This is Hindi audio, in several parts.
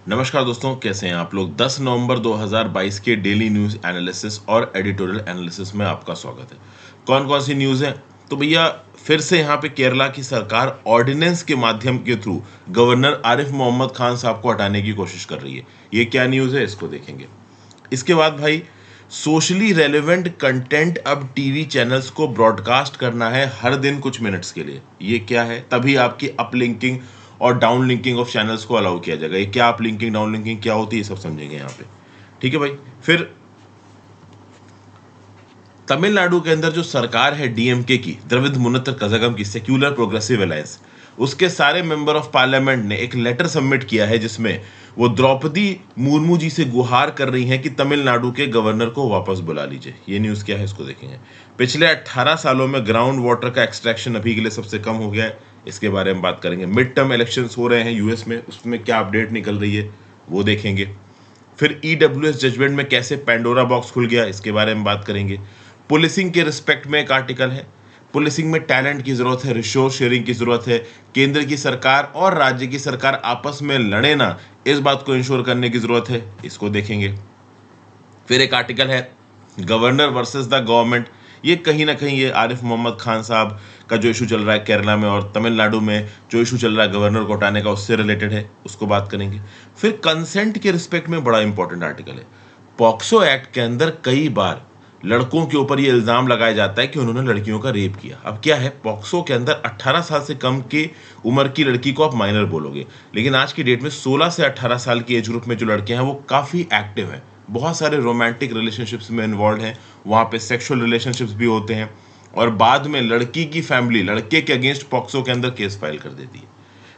नमस्कार दोस्तों, कैसे हैं आप लोग। 10 नवंबर 2022 के डेली न्यूज़ एनालिसिस और एडिटोरियल एनालिसिस में आपका स्वागत है। कौन कौन सी न्यूज़ है तो भैया, फिर से यहाँ पे केरला की सरकार ऑर्डिनेंस के माध्यम के थ्रू गवर्नर आरिफ मोहम्मद खान साहब को हटाने की कोशिश कर रही है। ये क्या न्यूज़ है, इसको देखेंगे। इसके बाद भाई, सोशली रेलेवेंट कंटेंट अब टीवी चैनल्स को ब्रॉडकास्ट करना है हर दिन कुछ मिनट्स के लिए। ये क्या है, तभी आपकी अपलिंकिंग और डाउन लिंकिंग ऑफ चैनल्स को अलाउ किया जाएगा। ये क्या अपलिंकिंग डाउन लिंकिंग क्या होती है, ये सब समझेंगे यहाँ पे। ठीक है भाई। फिर तमिलनाडु के अंदर जो सरकार है डीएमके की, द्रविड़ मुनेत्र कज़ागम की सेक्युलर प्रोग्रेसिव अलायंस, उसके सारे मेंबर ऑफ पार्लियामेंट ने एक लेटर सबमिट किया है जिसमें वो द्रौपदी मुर्मू जी से गुहार कर रही हैं कि तमिलनाडु के गवर्नर को वापस बुला लीजिए। ये न्यूज़ क्या है, इसको देखेंगे। पिछले 18 सालों में ग्राउंड वाटर का एक्सट्रैक्शन अभी के लिए सबसे कम हो गया है, इसके बारे में बात करेंगे। मिड टर्म इलेक्शंस हो रहे हैं यूएस में, उसमें क्या अपडेट निकल रही है वो देखेंगे। फिर ईडब्ल्यूएस जजमेंट में कैसे पैंडोरा बॉक्स खुल गया, इसके बारे में बात करेंगे। पुलिसिंग के रिस्पेक्ट में एक आर्टिकल है। पुलिसिंग में टैलेंट की जरूरत है, रिसोर्स शेयरिंग की जरूरत है। केंद्र की सरकार और राज्य की सरकार आपस में लड़े ना, इस बात को इंश्योर करने की जरूरत है, इसको देखेंगे। फिर एक आर्टिकल है गवर्नर वर्सेस द गवर्नमेंट। ये कहीं ना कहीं ये आरिफ मोहम्मद खान साहब का जो इशू चल रहा है केरला में और तमिलनाडु में जो इशू चल रहा है गवर्नर को हटाने का, उससे रिलेटेड है, उसको बात करेंगे। फिर कंसेंट के रिस्पेक्ट में बड़ा इंपॉर्टेंट आर्टिकल है। पॉक्सो एक्ट के अंदर कई बार लड़कों के ऊपर ये इल्जाम लगाया जाता है कि उन्होंने लड़कियों का रेप किया। अब क्या है, पॉक्सो के अंदर 18 साल से कम की उम्र की लड़की को आप माइनर बोलोगे, लेकिन आज की डेट में 16 से 18 साल की एज ग्रुप में जो लड़के हैं वो काफ़ी एक्टिव हैं, बहुत सारे रोमांटिक रिलेशनशिप्स में इन्वॉल्व हैं, वहाँ पे सेक्सुअल रिलेशनशिप्स भी होते हैं, और बाद में लड़की की फैमिली लड़के के अगेंस्ट पॉक्सो के अंदर केस फाइल कर देती है।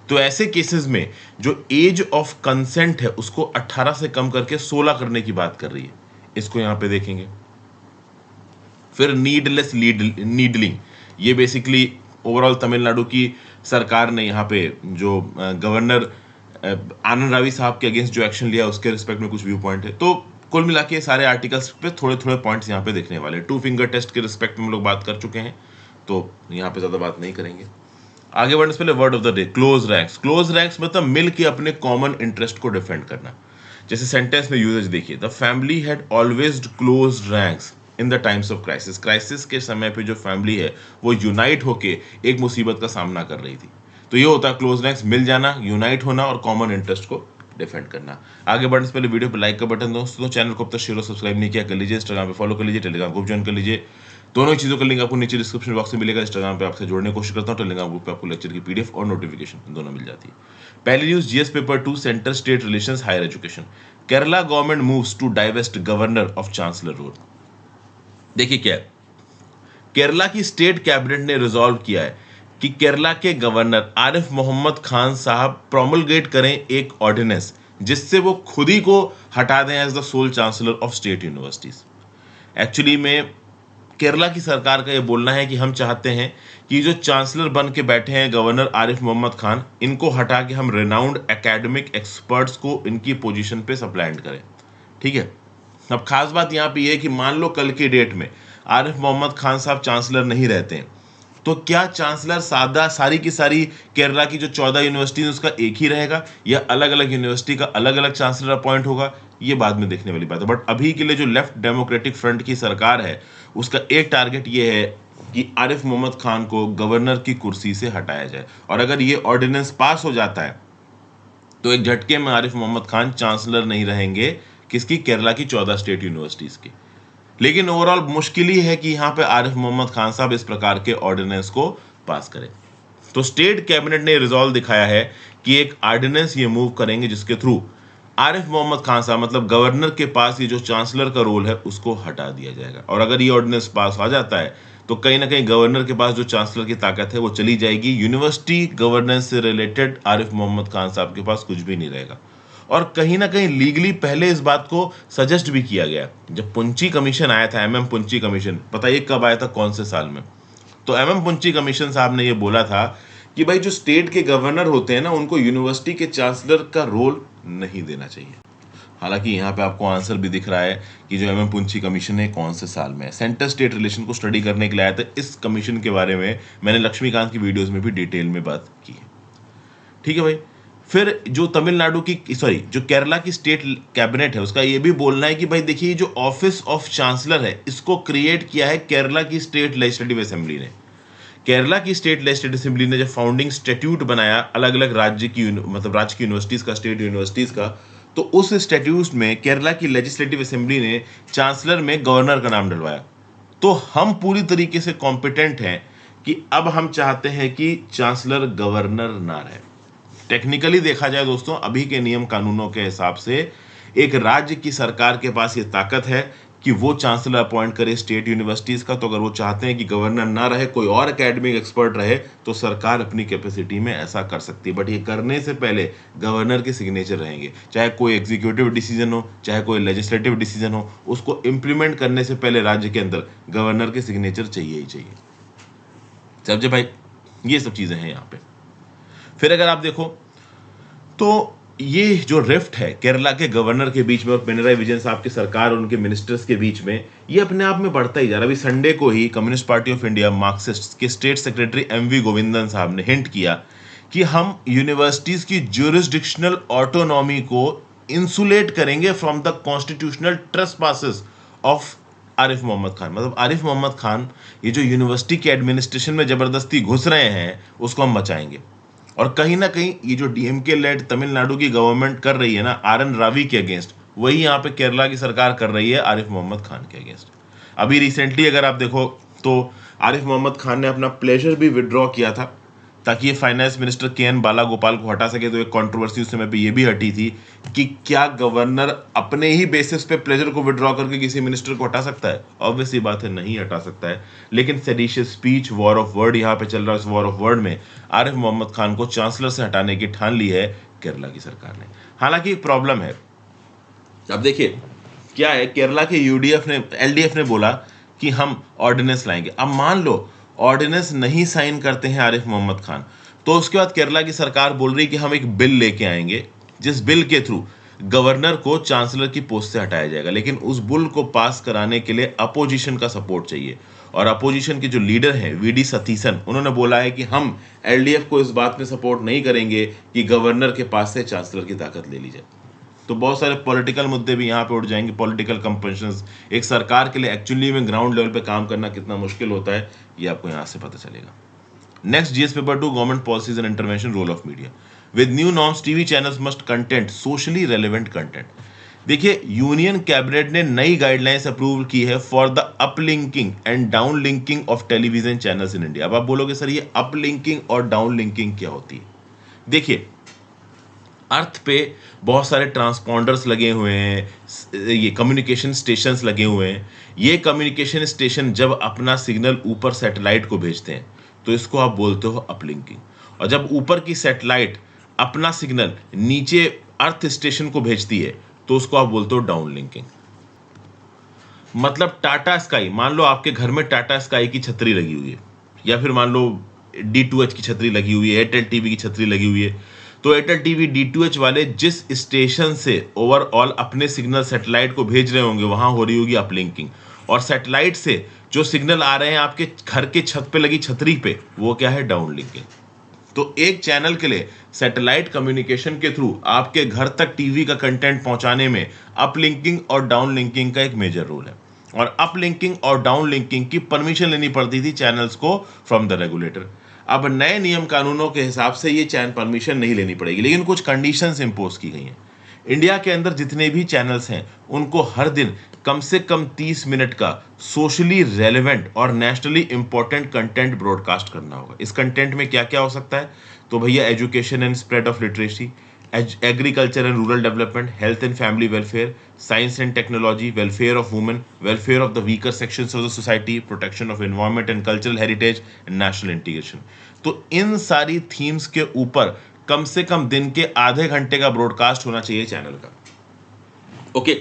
तो ऐसे केसेस में जो एज ऑफ कंसेंट है उसको 18 से कम करके 16 करने की बात कर रही है, इसको यहाँ पे देखेंगे। फिर नीडलेस नीडलिंग, ये बेसिकली ओवरऑल तमिलनाडु की सरकार ने यहाँ पे जो गवर्नर आनंद रावी साहब के अगेंस्ट जो एक्शन लिया उसके रिस्पेक्ट में कुछ व्यू पॉइंट है। तो कुल मिला के सारे आर्टिकल्स पे थोड़े थोड़े पॉइंट्स यहाँ पे देखने वाले। 2 फिंगर टेस्ट के रिस्पेक्ट में हम लोग बात कर चुके हैं, तो यहाँ पे ज़्यादा बात नहीं करेंगे। आगे बढ़ने से पहले word of the day, close ranks. Close ranks मतलब मिल के अपने कॉमन इंटरेस्ट को डिफेंड करना। जैसे सेंटेंस में यूजेज देखिए, the family had always close ranks in the times of crisis. Crisis के समय पे जो फैमिली है वो यूनाइट होके एक मुसीबत का सामना कर रही थी। तो ये होता है क्लोज रैंक्स, मिल जाना, यूनाइट होना और कॉमन इंटरेस्ट को डिफेंड करना। आगे बढ़ने से पहले वीडियो पे लाइक का बटन दोस्तों, चैनल को अब तक शेयर और सब्सक्राइब नहीं किया कर लीजिए, इंस्टाग्राम पे फॉलो कर लीजिए, टेलीग्राम ग्रुप ज्वाइन कर लीजिए। दोनों चीज़ों का लिंक आपको नीचे डिस्क्रिप्शन बॉक्स में मिलेगा। इंस्टाग्राम पे आपसे जोड़ने की कोशिश करता हूँ, टेलीग्राम ग्रुप पे आपको लेक्चर की पीडीएफ और नोटिफिकेशन दोनों मिल जाती है। पहली news, GS paper 2 centre state relations higher education. Kerala government moves to divest governor of chancellor role. देखिए क्या है, केरला की स्टेट कैबिनेट ने रिजॉल्व किया है कि केरला के गवर्नर आरिफ मोहम्मद खान साहब प्रोमलगेट करें एक ऑर्डिनेंस जिससे वो खुद ही को हटा दें as the sole chancellor of state universities. Actually में केरला की सरकार का ये बोलना है कि हम चाहते हैं कि जो चांसलर बन के बैठे हैं गवर्नर आरिफ मोहम्मद खान, इनको हटा के हम रेनाउंड एकेडमिक एक्सपर्ट्स को इनकी पोजीशन पे सप्लाइंट करें। ठीक है। अब खास बात यहाँ पे ये है कि मान लो कल की डेट में आरिफ मोहम्मद खान साहब चांसलर नहीं रहते हैं, तो क्या चांसलर सारी की सारी केरला की जो 14 यूनिवर्सिटीज उसका एक ही रहेगा या अलग अलग यूनिवर्सिटी का अलग अलग चांसलर अपॉइंट होगा, ये बाद में देखने वाली बात है। बट अभी के लिए जो लेफ्ट डेमोक्रेटिक फ्रंट की सरकार है उसका एक टारगेट ये है कि आरिफ मोहम्मद खान को गवर्नर की कुर्सी से हटाया जाए, और अगर ये ऑर्डिनेंस पास हो जाता है तो एक झटके में आरिफ मोहम्मद खान चांसलर नहीं रहेंगे, किसकी, केरला की 14 स्टेट यूनिवर्सिटीज की। लेकिन ओवरऑल मुश्किल ही है कि यहाँ पे आरिफ मोहम्मद खान साहब इस प्रकार के ऑर्डिनेंस को पास करें। तो स्टेट कैबिनेट ने रिजॉल्व दिखाया है कि एक ऑर्डिनेंस ये मूव करेंगे जिसके थ्रू आरिफ मोहम्मद खान साहब मतलब गवर्नर के पास ये जो चांसलर का रोल है उसको हटा दिया जाएगा। और अगर ये ऑर्डिनेंस पास आ जाता है तो कहीं ना कहीं गवर्नर के पास जो चांसलर की ताकत है वो चली जाएगी। यूनिवर्सिटी गवर्नेंस से रिलेटेड आरिफ मोहम्मद खान साहब के पास कुछ भी नहीं रहेगा। और कहीं ना कहीं लीगली पहले इस बात को सजेस्ट भी किया गया जब पुंची कमीशन आया था, एमएम पुंची कमीशन, बताइए कब आया था, कौन से साल में। तो एमएम पुंची कमीशन साहब ने ये बोला था कि भाई जो स्टेट के गवर्नर होते हैं ना उनको यूनिवर्सिटी के चांसलर का रोल नहीं देना चाहिए। हालांकि यहाँ पे आपको आंसर भी दिख रहा है कि जो एमएम पुंची कमीशन है कौन से साल में है। सेंटर स्टेट रिलेशन को स्टडी करने के लिए आया था। इस कमीशन के बारे में मैंने लक्ष्मीकांत की वीडियोज में भी डिटेल में बात की है। ठीक है भाई। फिर जो तमिलनाडु की जो केरला की स्टेट कैबिनेट है उसका ये भी बोलना है कि भाई देखिए जो ऑफिस ऑफ चांसलर है इसको क्रिएट किया है केरला की स्टेट लेजिस्लेटिव असेंबली ने। केरला की स्टेट लेजिस्लेटिव असेंबली ने जब फाउंडिंग स्टैट्यूट बनाया अलग अलग राज्य की मतलब राज्य की यूनिवर्सिटीज का, स्टेट यूनिवर्सिटीज का, तो उस स्टैट्यूट में केरला की लेजिस्लेटिव असेंबली ने चांसलर में गवर्नर का नाम डलवाया। तो हम पूरी तरीके से कॉम्पिटेंट हैं कि अब हम चाहते हैं कि चांसलर गवर्नर ना रहे। टेक्निकली देखा जाए दोस्तों, अभी के नियम कानूनों के हिसाब से एक राज्य की सरकार के पास ये ताकत है कि वो चांसलर अपॉइंट करे स्टेट यूनिवर्सिटीज का। तो अगर वो चाहते हैं कि गवर्नर ना रहे, कोई और एकेडमिक एक्सपर्ट रहे, तो सरकार अपनी कैपेसिटी में ऐसा कर सकती है। बट ये करने से पहले गवर्नर के सिग्नेचर रहेंगे। चाहे कोई एग्जीक्यूटिव डिसीजन हो, चाहे कोई लेजिस्लेटिव डिसीजन हो, उसको इंप्लीमेंट करने से पहले राज्य के अंदर गवर्नर के सिग्नेचर चाहिए ही चाहिए। समझे भाई, ये सब चीजें हैं यहाँ पे। फिर अगर आप देखो तो ये जो रिफ्ट है केरला के गवर्नर के बीच में और पिनराई विजयन साहब की सरकार और उनके मिनिस्टर्स के बीच में, ये अपने आप में बढ़ता ही जा रहा है। अभी संडे को ही communist party of India Marxist के स्टेट सेक्रेटरी एमवी गोविंदन साहब ने हिंट किया कि हम यूनिवर्सिटीज की ज्यूरिसडिक्शनल ऑटोनॉमी को इंसुलेट करेंगे from the constitutional trespasses of Arif Mohammad Khan. मतलब आरिफ मोहम्मद खान ये जो यूनिवर्सिटी के एडमिनिस्ट्रेशन में जबरदस्ती घुस रहे हैं उसको हम बचाएंगे। और कहीं ना कहीं ये जो डीएमके लेड तमिलनाडु की गवर्नमेंट कर रही है ना आरएन रावी के अगेंस्ट, वही यहाँ पे केरला की सरकार कर रही है आरिफ मोहम्मद खान के अगेंस्ट। अभी रिसेंटली अगर आप देखो तो आरिफ मोहम्मद खान ने अपना प्लेजर भी विड्रॉ किया था ताकि ये फाइनेंस मिनिस्टर के.एन. बालागोपाल को हटा सके। तो एक कंट्रोवर्सी उस समय पे ये भी हटी थी कि क्या गवर्नर अपने ही बेसिस पे प्लेजर को विड्रॉ करके किसी मिनिस्टर को हटा सकता है? ऑब्वियसली बात है, नहीं हटा सकता है। लेकिन seditious speech, war of word यहाँ पे चल रहा है। इस वॉर ऑफ वर्ड में आरिफ मोहम्मद खान को चांसलर से हटाने की ठान ली है केरला की सरकार ने। हालांकि एक प्रॉब्लम है। अब देखिए क्या है, केरला के एलडीएफ ने बोला कि हम ऑर्डिनेंस लाएंगे। अब मान लो ऑर्डिनेंस नहीं साइन करते हैं आरिफ मोहम्मद खान, तो उसके बाद केरला की सरकार बोल रही कि हम एक बिल लेके आएंगे जिस बिल के थ्रू गवर्नर को चांसलर की पोस्ट से हटाया जाएगा। लेकिन उस बिल को पास कराने के लिए अपोजिशन का सपोर्ट चाहिए। और अपोजिशन के जो लीडर हैं वीडी सतीसन, उन्होंने बोला है कि हम एलडीएफ को इस बात में सपोर्ट नहीं करेंगे कि गवर्नर के पास से चांसलर की ताकत ले ली जाए। तो बहुत सारे पॉलिटिकल मुद्दे भी यहाँ पे उठ जाएंगे, पॉलिटिकल कंपल्शंस। एक सरकार के लिए एक्चुअली में ग्राउंड लेवल पे काम करना कितना मुश्किल होता है, ये आपको यहाँ से पता चलेगा। Next, GS paper 2, government policies and intervention, role of media. With new norms TV channels must content socially relevant content. देखिए यूनियन कैबिनेट ने नई गाइडलाइंस अप्रूव की है for the uplinking and downlinking of television channels in India. अब आप बोलोगे सर ये अपलिंकिंग और डाउनलिंकिंग क्या होती है? देखिए अर्थ पे बहुत सारे ट्रांसपॉन्डर्स लगे हुए हैं, ये कम्युनिकेशन स्टेशंस लगे हुए हैं। ये कम्युनिकेशन स्टेशन जब अपना सिग्नल ऊपर सैटेलाइट को भेजते हैं तो इसको आप बोलते हो अपलिंकिंग। और जब ऊपर की सैटेलाइट अपना सिग्नल नीचे अर्थ स्टेशन को भेजती है तो उसको आप बोलते हो डाउनलिंकिंग। मतलब टाटा स्काई, मान लो आपके घर में टाटा स्काई की छतरी लगी हुई है, या फिर मान लो D2H की छतरी लगी हुई है, एयरटेल टीवी की छतरी लगी हुई है। तो एयरटेल टीवी D2H वाले जिस स्टेशन से ओवरऑल अपने सिग्नल सैटेलाइट को भेज रहे होंगे वहां हो रही होगी अपलिंकिंग। और सैटेलाइट से जो सिग्नल आ रहे हैं आपके घर के छत पे लगी छतरी पे, वो क्या है? डाउनलिंकिंग। तो एक चैनल के लिए सैटेलाइट कम्युनिकेशन के थ्रू आपके घर तक टीवी का कंटेंट पहुंचाने में अपलिंकिंग और डाउनलिंकिंग का एक मेजर रोल है। और अपलिंकिंग और डाउनलिंकिंग की परमिशन लेनी पड़ती थी चैनल्स को फ्रॉम द रेगुलेटर। अब नए नियम कानूनों के हिसाब से ये चैनल परमिशन नहीं लेनी पड़ेगी, लेकिन कुछ कंडीशंस इंपोज की गई हैं। इंडिया के अंदर जितने भी चैनल्स हैं उनको हर दिन कम से कम 30 मिनट का सोशली रेलेवेंट और नेशनली इंपॉर्टेंट कंटेंट ब्रॉडकास्ट करना होगा। इस कंटेंट में क्या क्या हो सकता है? तो भैया education and spread of literacy, agriculture and rural development, health and family welfare, science and technology, welfare of women, welfare of the weaker sections of the society, protection of environment and cultural heritage and national integration. तो इन सारी थीम्स के ऊपर कम से कम दिन के आधे घंटे का ब्रॉडकास्ट होना चाहिए चैनल का। ओके,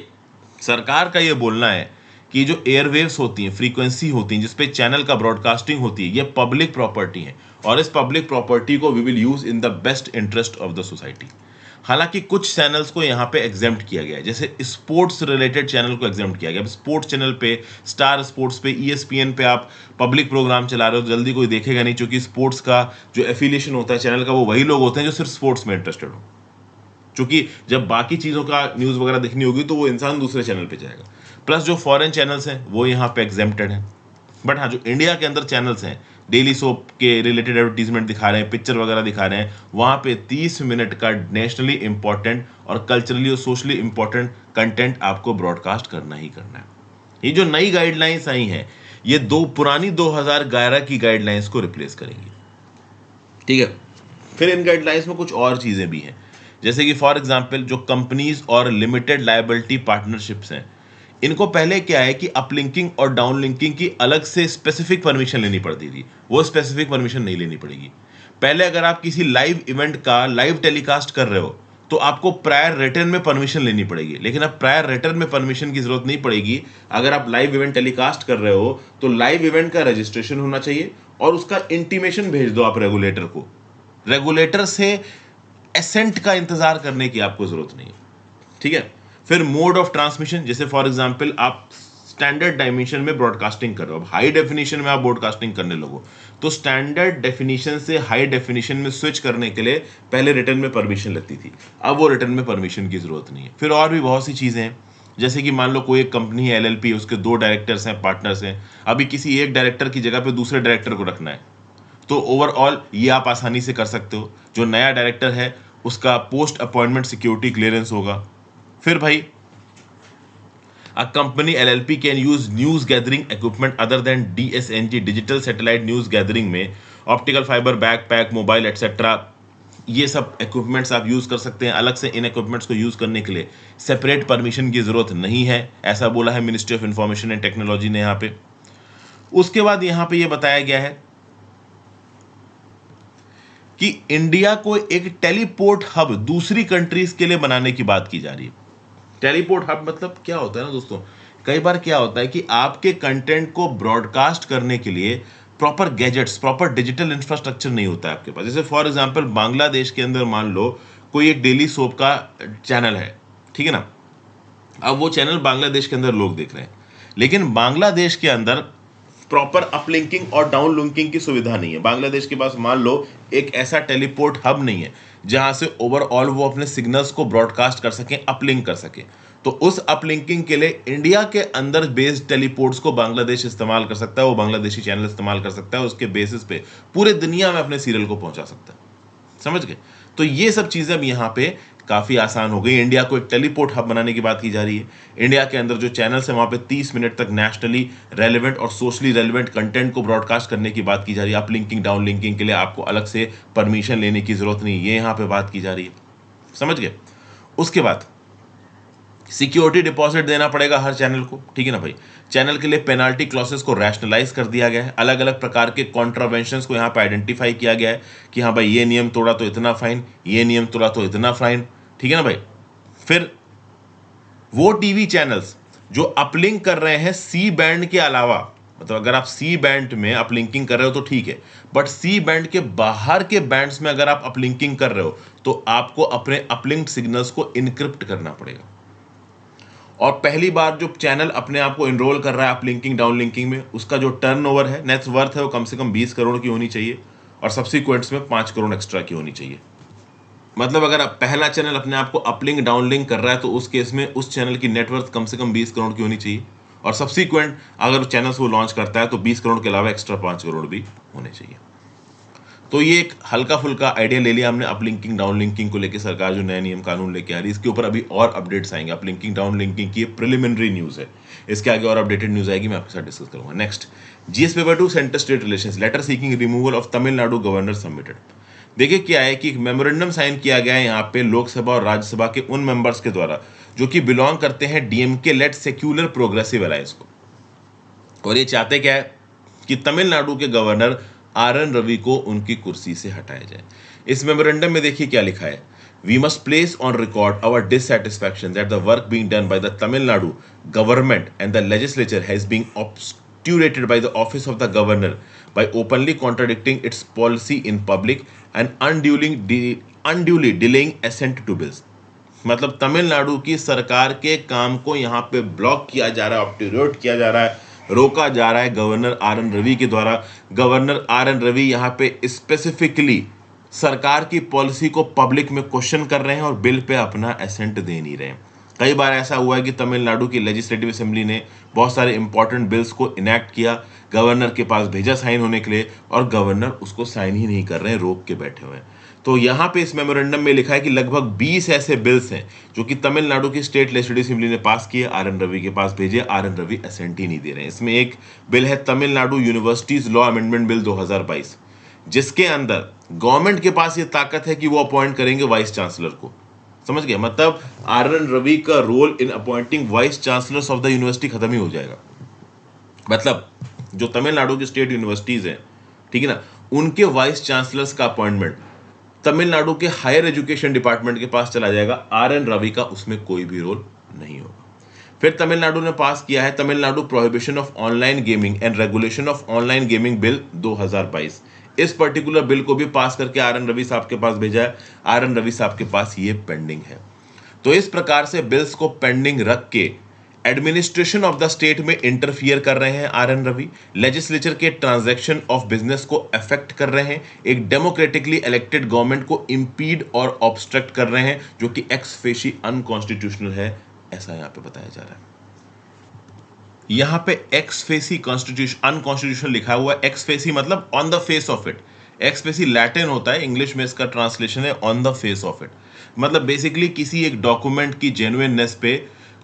सरकार का ये बोलना है कि जो एयरवेव्स होती हैं, फ्रीक्वेंसी होती हैं जिसपे चैनल का ब्रॉडकास्टिंग होती है, ये पब्लिक प्रॉपर्टी है और इस पब्लिक प्रॉपर्टी को we will use in the best interest of the society. हालांकि कुछ चैनल्स को यहाँ पे एग्जेम्प्ट किया गया है, जैसे स्पोर्ट्स रिलेटेड चैनल को एग्जेम्प्ट किया गया। स्पोर्ट्स चैनल पे, स्टार स्पोर्ट्स पे, ESPN पे आप पब्लिक प्रोग्राम चला रहे हो तो जल्दी कोई देखेगा नहीं, क्योंकि स्पोर्ट्स का जो एफिलिएशन होता है चैनल का वो वही लोग होते हैं जो सिर्फ स्पोर्ट्स में इंटरेस्टेड हो। क्योंकि जब बाकी चीज़ों का न्यूज़ वगैरह देखनी होगी तो वो इंसान दूसरे चैनल पे जाएगा। प्लस जो फॉरेन चैनल्स हैं वो यहाँ पे एग्जेम्प्टेड हैं। बट हाँ, जो इंडिया के अंदर चैनल्स हैं, डेली सोप के रिलेटेड एडवर्टीजमेंट दिखा रहे हैं, पिक्चर वगैरह दिखा रहे हैं, वहाँ पे 30 मिनट का नेशनली इंपॉर्टेंट और कल्चरली और सोशली इंपॉर्टेंट कंटेंट आपको ब्रॉडकास्ट करना ही करना है। ये जो नई गाइडलाइंस आई हैं, ये पुरानी 2011 की गाइडलाइंस को रिप्लेस करेंगी, ठीक है। फिर इन गाइडलाइंस में कुछ और चीज़ें भी हैं, जैसे कि फॉर एग्जांपल जो कंपनीज और लिमिटेड लायबिलिटी पार्टनरशिप्स हैं, इनको पहले क्या है कि अपलिंकिंग और डाउनलिंकिंग की अलग से स्पेसिफिक परमिशन लेनी पड़ती थी, वो स्पेसिफिक परमिशन नहीं लेनी पड़ेगी। पहले अगर आप किसी लाइव इवेंट का लाइव टेलीकास्ट कर रहे हो तो आपको प्रायर रिटर्न में परमिशन लेनी पड़ेगी, लेकिन अब प्रायर रिटर्न में परमिशन की जरूरत नहीं पड़ेगी। अगर आप लाइव इवेंट टेलीकास्ट कर रहे हो तो लाइव इवेंट का रजिस्ट्रेशन होना चाहिए और उसका इंटीमेशन भेज दो आप रेगुलेटर को। रेगुलेटर से एसेंट का इंतजार करने की आपको जरूरत नहीं है, ठीक है। फिर मोड ऑफ ट्रांसमिशन, जैसे फॉर एग्जांपल आप स्टैंडर्ड डायमेंशन में ब्रॉडकास्टिंग कर रहे हो, अब हाई डेफिनेशन में आप ब्रॉडकास्टिंग करने लगो तो स्टैंडर्ड डेफिनेशन से हाई डेफिनेशन में स्विच करने के लिए पहले रिटर्न में परमिशन लगती थी, अब वो रिटर्न में परमिशन की जरूरत नहीं है। फिर और भी बहुत सी चीजें हैं, जैसे कि मान लो कोई एक कंपनी है LLP, उसके 2 डायरेक्टर्स हैं, पार्टनर्स हैं, अभी किसी एक डायरेक्टर की जगह पे दूसरे डायरेक्टर को रखना है तो ओवरऑल ये आप आसानी से कर सकते हो। जो नया डायरेक्टर है उसका पोस्ट अपॉइंटमेंट सिक्योरिटी क्लियरेंस होगा। फिर भाई a company LLP can use news gathering equipment other than DSNG digital satellite news gathering में optical fibre backpack mobile etcetera, ये सब इक्विपमेंट्स आप यूज कर सकते हैं। अलग से इन इक्विपमेंट्स को यूज करने के लिए सेपरेट परमिशन की जरूरत नहीं है, ऐसा बोला है ministry of information and technology ने यहाँ पे। उसके बाद यहाँ पे ये बताया गया है कि इंडिया को एक टेलीपोर्ट हब दूसरी कंट्रीज के लिए बनाने की बात की जा रही है। टेलीपोर्ट हब मतलब क्या होता है ना दोस्तों, कई बार क्या होता है कि आपके कंटेंट को ब्रॉडकास्ट करने के लिए proper gadgets, proper digital infrastructure नहीं होता है आपके पास। जैसे फॉर एग्जांपल बांग्लादेश के अंदर मान लो कोई एक डेली सोप का चैनल है, ठीक है ना। अब वो चैनल बांग्लादेश के अंदर लोग देख रहे हैं, लेकिन बांग्लादेश के अंदर प्रॉपर अपलिंकिंग और डाउनलिंकिंग की सुविधा नहीं है। बांग्लादेश के पास मान लो एक ऐसा टेलीपोर्ट हब नहीं है जहां से ओवरऑल वो अपने सिग्नल्स को ब्रॉडकास्ट कर सकें, अपलिंक कर सकें। तो उस अपलिंकिंग के लिए इंडिया के अंदर बेस्ड टेलीपोर्ट्स को बांग्लादेश इस्तेमाल कर सकता है, वो बांग्लादेशी चैनल इस्तेमाल कर सकता है, उसके बेसिस पे पूरे दुनिया में अपने सीरियल को पहुंचा सकता है, समझ गए। तो ये सब चीजें अब यहाँ पे काफी आसान हो गई। इंडिया को एक टेलीपोर्ट हब बनाने की बात की जा रही है। इंडिया के अंदर जो चैनल्स है वहां पे 30 मिनट तक नेशनली रेलेवेंट और सोशली रेलेवेंट कंटेंट को ब्रॉडकास्ट करने की बात की जा रही है। अपलिंकिंग डाउनलिंकिंग के लिए आपको अलग से परमिशन लेने की जरूरत नहीं, ये यहाँ पे बात की जा रही है, समझ गए। उसके बाद सिक्योरिटी डिपॉजिट देना पड़ेगा हर चैनल को, ठीक है ना भाई। चैनल के लिए पेनाल्टी क्लॉसेस को रैशनलाइज कर दिया गया है। अलग अलग प्रकार के कॉन्ट्रावेंशंस को यहाँ पे आइडेंटिफाई किया गया है कि हाँ भाई ये नियम तोड़ा तो इतना फाइन, ये नियम तोड़ा तो इतना फाइन, ठीक है ना भाई। फिर वो टीवी चैनल्स जो अपलिंक कर रहे हैं सी बैंड के अलावा, मतलब अगर आप सी बैंड में अपलिंकिंग कर रहे हो तो ठीक है, बट सी बैंड के बाहर के बैंड्स में अगर आप अपलिंकिंग कर रहे हो तो आपको अपने अपलिंक्ड सिग्नल्स को इनक्रिप्ट करना पड़ेगा। और पहली बार जो चैनल अपने आप को इनरोल कर रहा है अपलिंकिंग डाउनलिंकिंग में, उसका जो टर्नओवर है, नेट वर्थ है, वो कम से कम 20 करोड़ की होनी चाहिए और सब्सिक्वेंट्स में 5 करोड़ एक्स्ट्रा की होनी चाहिए। मतलब अगर आप पहला चैनल अपने आप को अपलिंक डाउनलिंक कर रहा है तो उस केस में उस चैनल की नेटवर्थ कम से कम 20 करोड़ की होनी चाहिए और सब्सिक्वेंट अगर चैनल्स वो लॉन्च करता है तो 20 करोड़ के अलावा एक्स्ट्रा 5 करोड़ भी होने चाहिए। तो ये एक हल्का फुल्का आइडिया ले लिया हमने अपलिंकिंग डाउनलिंकिंग को लेकर। सरकार जो नया नियम कानून लेके आ रही है इसके ऊपर अभी और अपडेट्स आएंगे। अपलिंकिंग डाउनलिंकिंग की प्रिलिमिनरी न्यूज़ है, इसके आगे और अपडेटेड न्यूज़ आएगी, मैं आपके साथ डिस्कस करूंगा। Next, GS paper 2 centre state relations, letter seeking removal of Tamil Nadu governor submitted. देखिए क्या है कि एक मेमोरेंडम साइन किया गया है यहाँ पे लोकसभा और राज्यसभा के उन मेंबर्स के द्वारा जो कि बिलोंग करते हैं DMK led secular progressive alliance को। और ये चाहते क्या है कि तमिलनाडु के गवर्नर RN रवि को उनकी कुर्सी से हटाया जाए। इस मेमोरेंडम में देखिए क्या लिखा है, we must place on record our dissatisfaction that the work being done by the Tamil Nadu government and the legislature has been obstructed by the office of the governor by openly contradicting its policy in public and unduly delaying assent to bills। मतलब तमिलनाडु की सरकार के काम को यहाँ पे ब्लॉक किया जा रहा है, ऑब्स्ट्यूट किया जा रहा है, रोका जा रहा है गवर्नर RN रवि के द्वारा। गवर्नर RN रवि यहाँ पे स्पेसिफिकली सरकार की पॉलिसी को पब्लिक में क्वेश्चन कर रहे हैं और बिल पे अपना एसेंट दे नहीं रहे हैं। कई बार ऐसा हुआ है कि तमिलनाडु की लेजिस्लेटिव असेंबली ने बहुत सारे इंपॉर्टेंट बिल्स को इनेक्ट किया, गवर्नर के पास भेजा साइन होने के लिए, और गवर्नर उसको साइन ही नहीं कर रहे हैं, रोक के बैठे हुए हैं। तो यहाँ पे इस मेमोरेंडम में लिखा है कि लगभग 20 ऐसे बिल्स हैं जो कि तमिलनाडु की स्टेट लेजिस्लेटिव असेंबली ने पास किए, आर एन रवि के पास भेजे, आर एन रवि असेंट ही नहीं दे रहे हैं। इसमें एक बिल है Tamil Nadu universities law amendment bill 2022, जिसके अंदर गवर्नमेंट के पास ये ताकत है कि वो अपॉइंट करेंगे वाइस चांसलर को। समझ गए? मतलब आर एन रवि का role in appointing vice chancellors of the university खत्म ही हो जाएगा। मतलब जो तमिलनाडु की स्टेट यूनिवर्सिटीज हैं, ठीक है ना, उनके वाइस चांसलर्स का अपॉइंटमेंट तमिलनाडु के हायर एजुकेशन डिपार्टमेंट के पास चला जाएगा। आर एन रवि का उसमें कोई भी रोल नहीं होगा। फिर तमिलनाडु ने पास किया है Tamil Nadu prohibition of online gaming and regulation of online gaming bill 2022। इस पर्टिकुलर बिल को भी पास करके आर एन रवि साहब के पास भेजा है। आर एन रवि साहब के पास ये पेंडिंग है। तो इस प्रकार से बिल्स को पेंडिंग रख के एडमिनिस्ट्रेशन ऑफ द स्टेट में इंटरफियर कर रहे हैं आर एन रवि, लेजिस्लेचर के ट्रांजैक्शन ऑफ बिजनेस को अफेक्ट कर रहे हैं, एक डेमोक्रेटिकली इलेक्टेड गवर्नमेंट को इंपीड और ऑब्स्ट्रक्ट कर रहे हैं, जो कि एक्स फेशी अनकॉन्स्टिट्यूशनल है, ऐसा यहां पे बताया जा रहा है। यहां पे एक्स फेसी कॉन्स्टिट्यूशन अनकॉन्स्टिट्यूशनल लिखा हुआ है। एक्स फेसी मतलब on the face of it. X facie Latin होता है, इंग्लिश में इसका ट्रांसलेशन है on the face of it. मतलब बेसिकली किसी एक डॉक्यूमेंट की जेन्युइननेस पे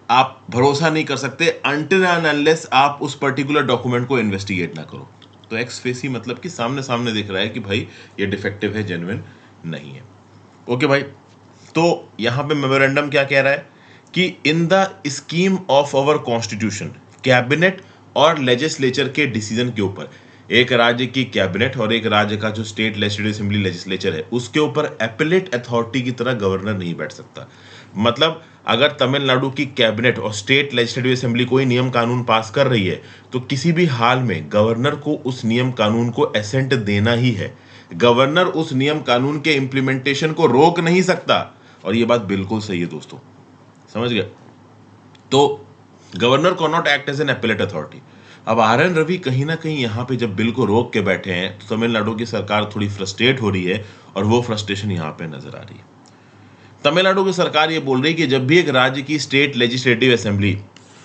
आप भरोसा नहीं कर सकते अनटिल एंड अनलेस आप उस पर्टिकुलर डॉक्यूमेंट को इन्वेस्टिगेट ना करो। तो एक्स फेसी मतलब कि सामने सामने दिख रहा है कि भाई ये डिफेक्टिव है, जेन्युइन नहीं है। ओके भाई, तो यहां पे मेमोरेंडम क्या कह रहा है कि in the scheme of our constitution, cabinet और लेजिस्लेचर के डिसीजन के ऊपर, एक राज्य की कैबिनेट और एक राज्य का जो स्टेट लेजिस्लेटिव असेंबली लेजिस्लेचर है, उसके ऊपर एपेलेट अथॉरिटी की तरह गवर्नर नहीं बैठ सकता। मतलब अगर तमिलनाडु की कैबिनेट और स्टेट लेजिस्लेटिव असेंबली कोई नियम कानून पास कर रही है, तो किसी भी हाल में गवर्नर को उस नियम कानून को एसेंट देना ही है। गवर्नर उस नियम कानून के इंप्लीमेंटेशन को रोक नहीं सकता। और यह बात बिल्कुल सही है दोस्तों, समझ गए? तो गवर्नर को not act as an appellate authority. अब आर एन रवि कहीं ना कहीं यहां पे जब बिल को रोक के बैठे हैं, तो तमिलनाडु की सरकार थोड़ी फ्रस्ट्रेट हो रही है, और वो फ्रस्ट्रेशन यहां पे नजर आ रही है। तमिलनाडु की सरकार ये बोल रही है कि जब भी एक राज्य की स्टेट लेजिस्लेटिव असेंबली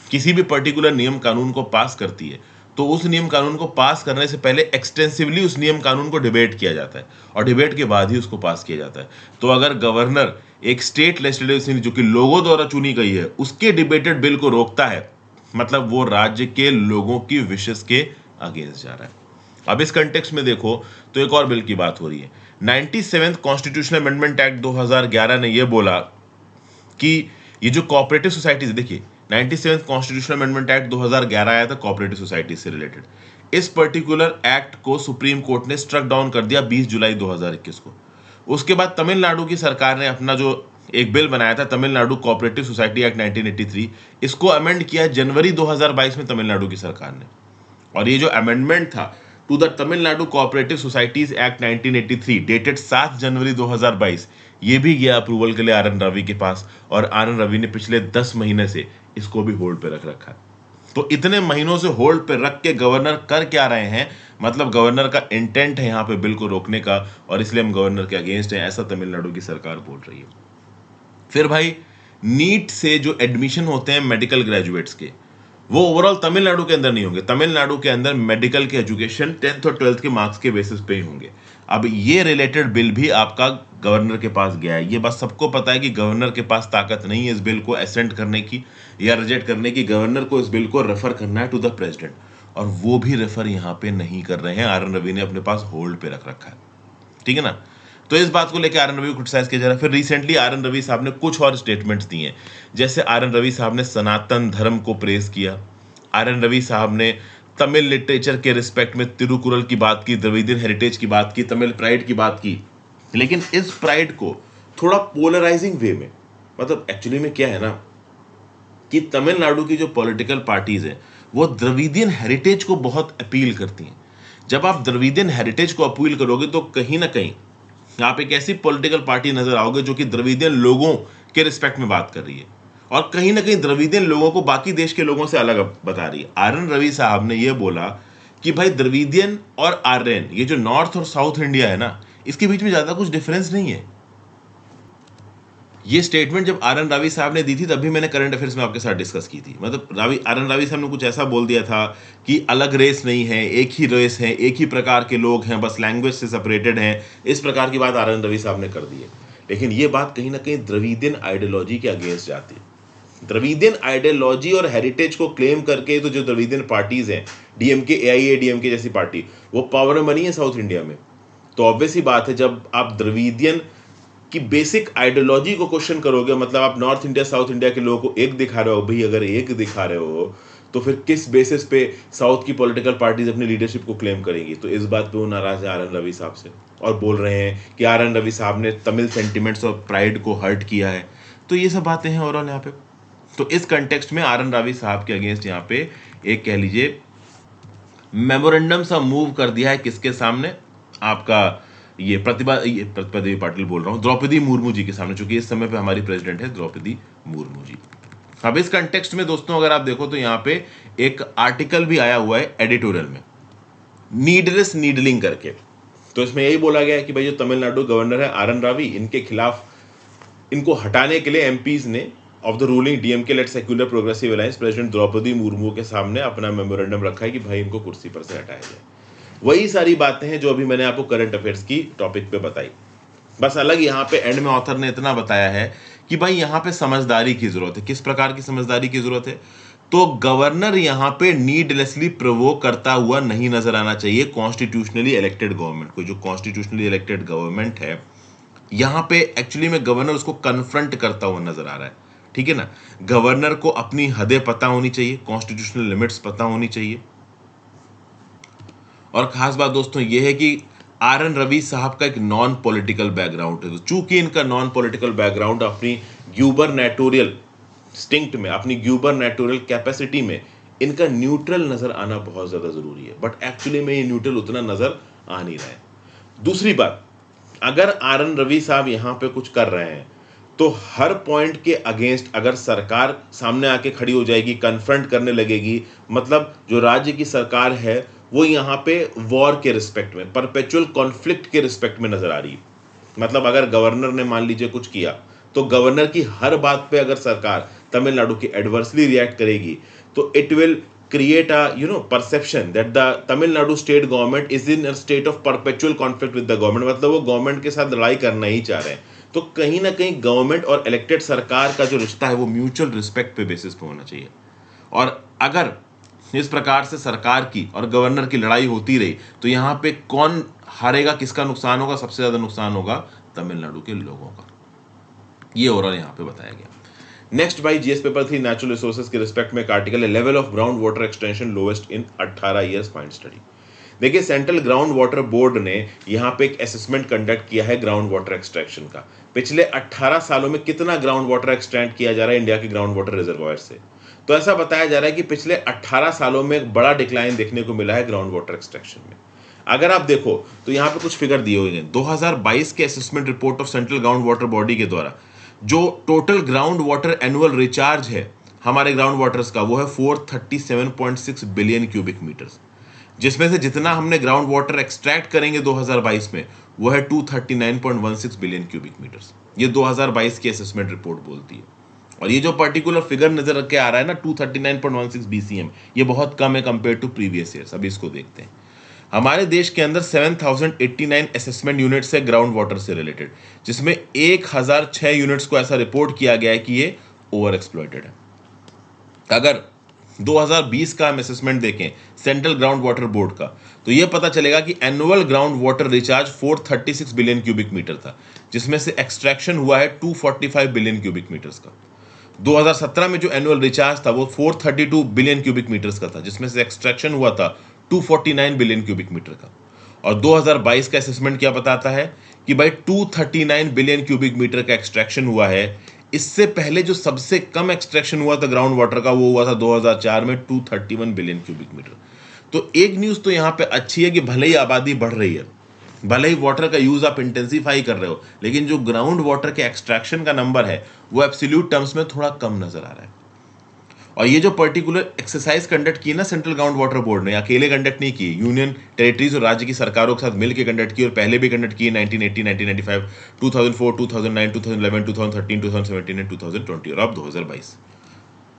किसी भी पर्टिकुलर नियम कानून को पास करती है, तो उस नियम कानून को पास करने से पहले एक्सटेंसिवली उस नियम कानून को डिबेट किया जाता है, और डिबेट के बाद ही उसको पास किया जाता है। तो अगर गवर्नर एक स्टेट लेजिस्लेटिव असेंबली जो कि लोगों द्वारा चुनी गई है, उसके डिबेटेड बिल को रोकता है, मतलब वो राज्य के लोगों की विशेष के अगेंस्ट जा रहा है। अब इस कंटेक्स्ट में देखो तो एक और बिल की बात हो रही है। 97th कॉन्स्टिट्यूशनल अमेंडमेंट एक्ट 2011 ने यह बोला कि ये जो कोऑपरेटिव सोसाइटीज, देखिए 97th कॉन्स्टिट्यूशनल अमेंडमेंट एक्ट 2011 आया था कोऑपरेटिव सोसाइटीज से रिलेटेड। इस पर्टिकुलर एक्ट को सुप्रीम कोर्ट ने स्ट्रक डाउन कर दिया 20 जुलाई 2021 को। उसके बाद तमिलनाडु की सरकार ने अपना जो एक बिल बनाया था, तमिलनाडु कोऑपरेटिव सोसाइटी एक्ट 1983, इसको अमेंड किया जनवरी 2022 में तमिलनाडु की सरकार ने। और ये जो अमेंडमेंट था to the Tamil Nadu cooperative societies act 1983 dated 7 January 2022, ये भी गया अप्रूवल के लिए आर एन रवि के पास, और आर एन रवि ने पिछले 10 महीने से इसको भी होल्ड पे रख रखा है। तो इतने महीनों से होल्ड पे रख के गवर्नर कर क्या रहे हैं? मतलब गवर्नर का इंटेंट है यहाँ पे बिल को रोकने का, और इसलिए हम गवर्नर के अगेंस्ट हैं, ऐसा तमिलनाडु की सरकार बोल रही है। फिर भाई नीट से जो एडमिशन होते हैं मेडिकल ग्रेजुएट्स के, वो ओवरऑल तमिलनाडु के अंदर नहीं होंगे। तमिलनाडु के अंदर मेडिकल के एजुकेशन 10th और 12th के मार्क्स के बेसिस पे ही होंगे। अब ये रिलेटेड बिल भी आपका गवर्नर के पास गया है। ये बात सबको पता है कि गवर्नर के पास ताकत नहीं है इस बिल को एसेंट करने की या रिजेक्ट करने की। गवर्नर को इस बिल को रेफर करना है टू द प्रेसिडेंट, और वो भी रेफर यहाँ पे नहीं कर रहे हैं। आर एन रवि ने अपने पास होल्ड पे रख रखा है, ठीक है ना। तो इस बात को लेकर आर एन रवि को क्रिटिसाइज किया जा रहा है। फिर रिसेंटली आर एन रवि साहब ने कुछ और स्टेटमेंट्स दिए हैं, जैसे आर एन रवि साहब ने सनातन धर्म को प्रेज किया। आर एन रवि साहब ने तमिल लिटरेचर के रिस्पेक्ट में तिरुकुरल की बात की, द्रविडियन हेरिटेज की बात की, तमिल प्राइड की बात की, लेकिन इस प्राइड को थोड़ा पोलराइजिंग वे में। मतलब एक्चुअली में क्या है ना कि तमिलनाडु की जो पॉलिटिकल पार्टीज हैं वो द्रविडियन हेरिटेज को बहुत अपील करती हैं। जब आप द्रविडियन हेरिटेज को अपील करोगे तो कहीं ना कहीं आप एक ऐसी पॉलिटिकल पार्टी नजर आओगे जो कि द्रविडियन लोगों के रिस्पेक्ट में बात कर रही है, और कहीं ना कहीं द्रविडियन लोगों को बाकी देश के लोगों से अलग बता रही है। आर एन रवि साहब ने यह बोला कि भाई द्रविडियन और आर्यन, ये जो नॉर्थ और साउथ इंडिया है ना, इसके बीच में ज्यादा कुछ डिफरेंस नहीं है। ये स्टेटमेंट जब आर एन रावी साहब ने दी थी तब भी मैंने करंट अफेयर्स में आपके साथ डिस्कस की थी। मतलब आर एन रावी साहब ने कुछ ऐसा बोल दिया था कि अलग रेस नहीं है, एक ही रेस है, एक ही प्रकार के लोग हैं, बस लैंग्वेज से सेपरेटेड हैं, इस प्रकार की बात आर एन रवि साहब ने कर दी है। लेकिन ये बात कहीं ना कहीं द्रविडियन आइडियोलॉजी के अगेंस्ट जाती है। द्रविडियन आइडियोलॉजी और हेरिटेज को क्लेम करके तो जो द्रविडियन पार्टीज हैं, डीएमके, एआईएडीएमके जैसी पार्टी, वो पावर में बनी है साउथ इंडिया में। तो ऑब्वियस ही बात है, जब आप द्रविडियन कि बेसिक आइडियोलॉजी को क्वेश्चन करोगे, मतलब आप नॉर्थ इंडिया साउथ इंडिया के लोगों को एक दिखा रहे हो, भाई अगर एक दिखा रहे हो तो फिर किस बेसिस पे साउथ की पॉलिटिकल पार्टीज अपनी लीडरशिप को क्लेम करेंगी। तो इस बात पे वो नाराज है आर एन रवि साहब से और बोल रहे हैं कि आर एन रवि साहब ने तमिल सेंटिमेंट्स और प्राइड को हर्ट किया है। तो ये सब बातें हैं ओवरऑल यहाँ पे। तो इस कंटेक्स्ट में आर एन रवि साहब के अगेंस्ट यहाँ पे एक कह लीजिए मेमोरेंडम सा मूव कर दिया है किसके सामने, आपका ये प्रतिभा देवी पाटिल बोल रहा हूं, द्रौपदी मुर्मू जी के सामने, चूंकि इस समय पे हमारी प्रेसिडेंट है द्रौपदी मुर्मू जी। अब इस कंटेक्स्ट में दोस्तों अगर आप देखो तो यहाँ पे एक आर्टिकल भी आया हुआ है एडिटोरियल में, नीडलेस नीडलिंग करके। तो इसमें यही बोला गया है कि भाई जो तमिलनाडु गवर्नर है आर एन रावी, इनके खिलाफ, इनको हटाने के लिए एमपीज ने of the ruling DMK led secular progressive alliance president Draupadi Murmu के सामने अपना मेमोरेंडम रखा है कि भाई इनको कुर्सी पर से हटाया जाए। वही सारी बातें हैं जो अभी मैंने आपको करंट अफेयर्स की टॉपिक पे बताई। बस अलग यहाँ पे एंड में ऑथर ने इतना बताया है कि भाई यहाँ पे समझदारी की जरूरत है। किस प्रकार की समझदारी की जरूरत है? तो गवर्नर यहाँ पे नीडलेसली प्रोवोक करता हुआ नहीं नजर आना चाहिए कॉन्स्टिट्यूशनली इलेक्टेड गवर्नमेंट को। जो कॉन्स्टिट्यूशनली इलेक्टेड गवर्नमेंट है, यहाँ पे एक्चुअली में गवर्नर उसको कन्फ्रंट करता हुआ नजर आ रहा है। ठीक है ना? गवर्नर को अपनी हदें पता होनी चाहिए, कॉन्स्टिट्यूशनल लिमिट्स पता होनी चाहिए। और खास बात दोस्तों ये है कि आर एन रवि साहब का एक नॉन पॉलिटिकल बैकग्राउंड है। तो चूंकि इनका नॉन पॉलिटिकल बैकग्राउंड अपनी ग्यूबरनेटोरियल स्टिंक्ट में, अपनी ग्यूबरनेटोरियल कैपेसिटी में इनका न्यूट्रल नजर आना बहुत ज्यादा जरूरी है, बट एक्चुअली में ये न्यूट्रल उतना नजर आ नहीं रहा है। दूसरी बात, अगर आर एन रवि साहब यहां पे कुछ कर रहे हैं तो हर पॉइंट के अगेंस्ट अगर सरकार सामने आके खड़ी हो जाएगी, कन्फ्रंट करने लगेगी, मतलब जो राज्य की सरकार है वो यहाँ पे वॉर के रिस्पेक्ट में, परपेचुअल कॉन्फ्लिक्ट के रिस्पेक्ट में नजर आ रही है। मतलब अगर गवर्नर ने मान लीजिए कुछ किया तो गवर्नर की हर बात पे अगर सरकार तमिलनाडु की एडवर्सली रिएक्ट करेगी तो it will create a perception that the Tamil Nadu state government is in a state of perpetual conflict with the government। मतलब वो गवर्नमेंट के साथ लड़ाई करना ही चाह रहे हैं। तो कहीं ना कहीं गवर्नमेंट और इलेक्टेड सरकार का जो रिश्ता है वो म्यूचुअल रिस्पेक्ट पे बेसिस पे होना चाहिए। और अगर इस प्रकार से सरकार की और गवर्नर की लड़ाई होती रही तो यहाँ पे कौन हारेगा, किसका नुकसान होगा? सबसे ज्यादा नुकसान होगा तमिलनाडु के लोगों का। ये ओवरऑल यहाँ पे बताया गया। नेक्स्ट भाई जीएस पेपर 3 नेचुरल रिसोर्सेज के रिस्पेक्ट में एक आर्टिकल है, level of ground water extension lowest in 18 years point study. देखिए सेंट्रल ग्राउंड वाटर बोर्ड ने यहाँ पे एक असेसमेंट कंडक्ट किया है ग्राउंड वाटर एक्सट्रैक्शन का। पिछले 18 सालों में कितना ग्राउंड वाटर एक्सट्रैक्ट किया जा रहा है इंडिया के ग्राउंड वाटर रिजर्वायर से। तो ऐसा बताया जा रहा है कि पिछले 18 सालों में एक बड़ा डिक्लाइन देखने को मिला है ग्राउंड वाटर एक्सट्रैक्शन में। अगर आप देखो तो यहाँ पे कुछ फिगर दिए हुए हैं। 2022 के assessment report of central ground water body के द्वारा जो total ground water annual recharge है हमारे ग्राउंड वाटर्स का, वो है 437.6 बिलियन क्यूबिक मीटर्स, जिसमें से जितना हमने ग्राउंड वाटर एक्सट्रैक्ट करेंगे 2022 में वो है 239.16 बिलियन क्यूबिक मीटर्स। ये 2022 की असेसमेंट रिपोर्ट बोलती है। और ये जो पर्टिकुलर फिगर नजर रख के आ रहा है ना 239.16 BCM, ये बहुत कम है कंपेयर टू प्रीवियस ईयर्स। अभी इसको देखते हैं। हमारे देश के अंदर 7089 असेसमेंट यूनिट्स है ग्राउंड वाटर से रिलेटेड, जिसमें 1006 यूनिट्स को ऐसा रिपोर्ट किया गया है कि ये ओवर एक्सप्लॉइटेड है। अगर 2020 का हम असेसमेंट देखें सेंट्रल ग्राउंड वाटर बोर्ड का, तो ये पता चलेगा कि annual ground water recharge 436 billion cubic metre था, जिसमें से एक्सट्रैक्शन हुआ है 245 बिलियन क्यूबिक मीटर्स का। 2017 में जो एनुअल रिचार्ज था वो 432 बिलियन क्यूबिक मीटर्स का था, जिसमें से एक्सट्रैक्शन हुआ था 249 बिलियन क्यूबिक मीटर का। और 2022 का असेसमेंट क्या बताता है कि भाई 239 बिलियन क्यूबिक मीटर का एक्सट्रैक्शन हुआ है। इससे पहले जो सबसे कम एक्सट्रैक्शन हुआ था ग्राउंड वाटर का वो हुआ था 2004 में 231 बिलियन क्यूबिक मीटर। तो एक न्यूज तो यहाँ पे अच्छी है कि भले ही आबादी बढ़ रही है, भले ही वाटर का यूज आप इंटेंसिफाई कर रहे हो, लेकिन जो ग्राउंड वाटर के एक्सट्रैक्शन का नंबर है वो एब्सोल्यूट टर्म्स में थोड़ा कम नजर आ रहा है। और ये जो पर्टिकुलर एक्सरसाइज कंडक्ट की ना सेंट्रल ग्राउंड वाटर बोर्ड ने, अकेले कंडक्ट नहीं की, यूनियन टेरिटरीज और राज्य की सरकारों के साथ मिलकर कंडक्ट की, और पहले भी कंडक्ट की 1980, 1995, 2004, 2009, 2011, 2013, 2017 एंड 2020 और अब 2022।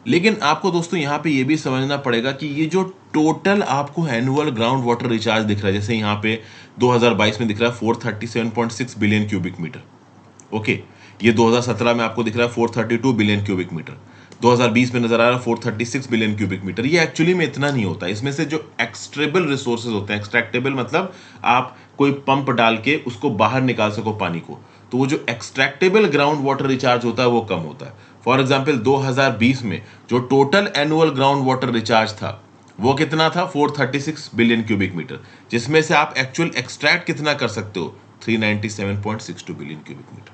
लेकिन आपको दोस्तों यहाँ पे ये भी समझना पड़ेगा कि ये जो टोटल आपको एनुअल ग्राउंड वाटर रिचार्ज दिख रहा है, जैसे यहाँ पे 2022 में दिख रहा है 437.6 बिलियन क्यूबिक मीटर, ओके, ये 2017 में आपको दिख रहा है 432 बिलियन क्यूबिक मीटर, 2020 में नजर आ रहा है 436 बिलियन क्यूबिक मीटर। ये एक्चुअली में इतना नहीं होता, इसमें से जो एक्सट्रेबल रिसोर्सेज होते हैं, एक्सट्रैक्टेबल मतलब आप कोई पंप डाल के उसको बाहर निकाल सको पानी को, तो वो जो एक्सट्रैक्टेबल ग्राउंड वाटर रिचार्ज होता है वो कम होता है। फॉर एग्जाम्पल 2020 में जो total annual ground water recharge था वो कितना था, 436 बिलियन क्यूबिक मीटर, जिसमें से आप एक्चुअल एक्सट्रैक्ट कितना कर सकते हो, 397.62 बिलियन क्यूबिक मीटर।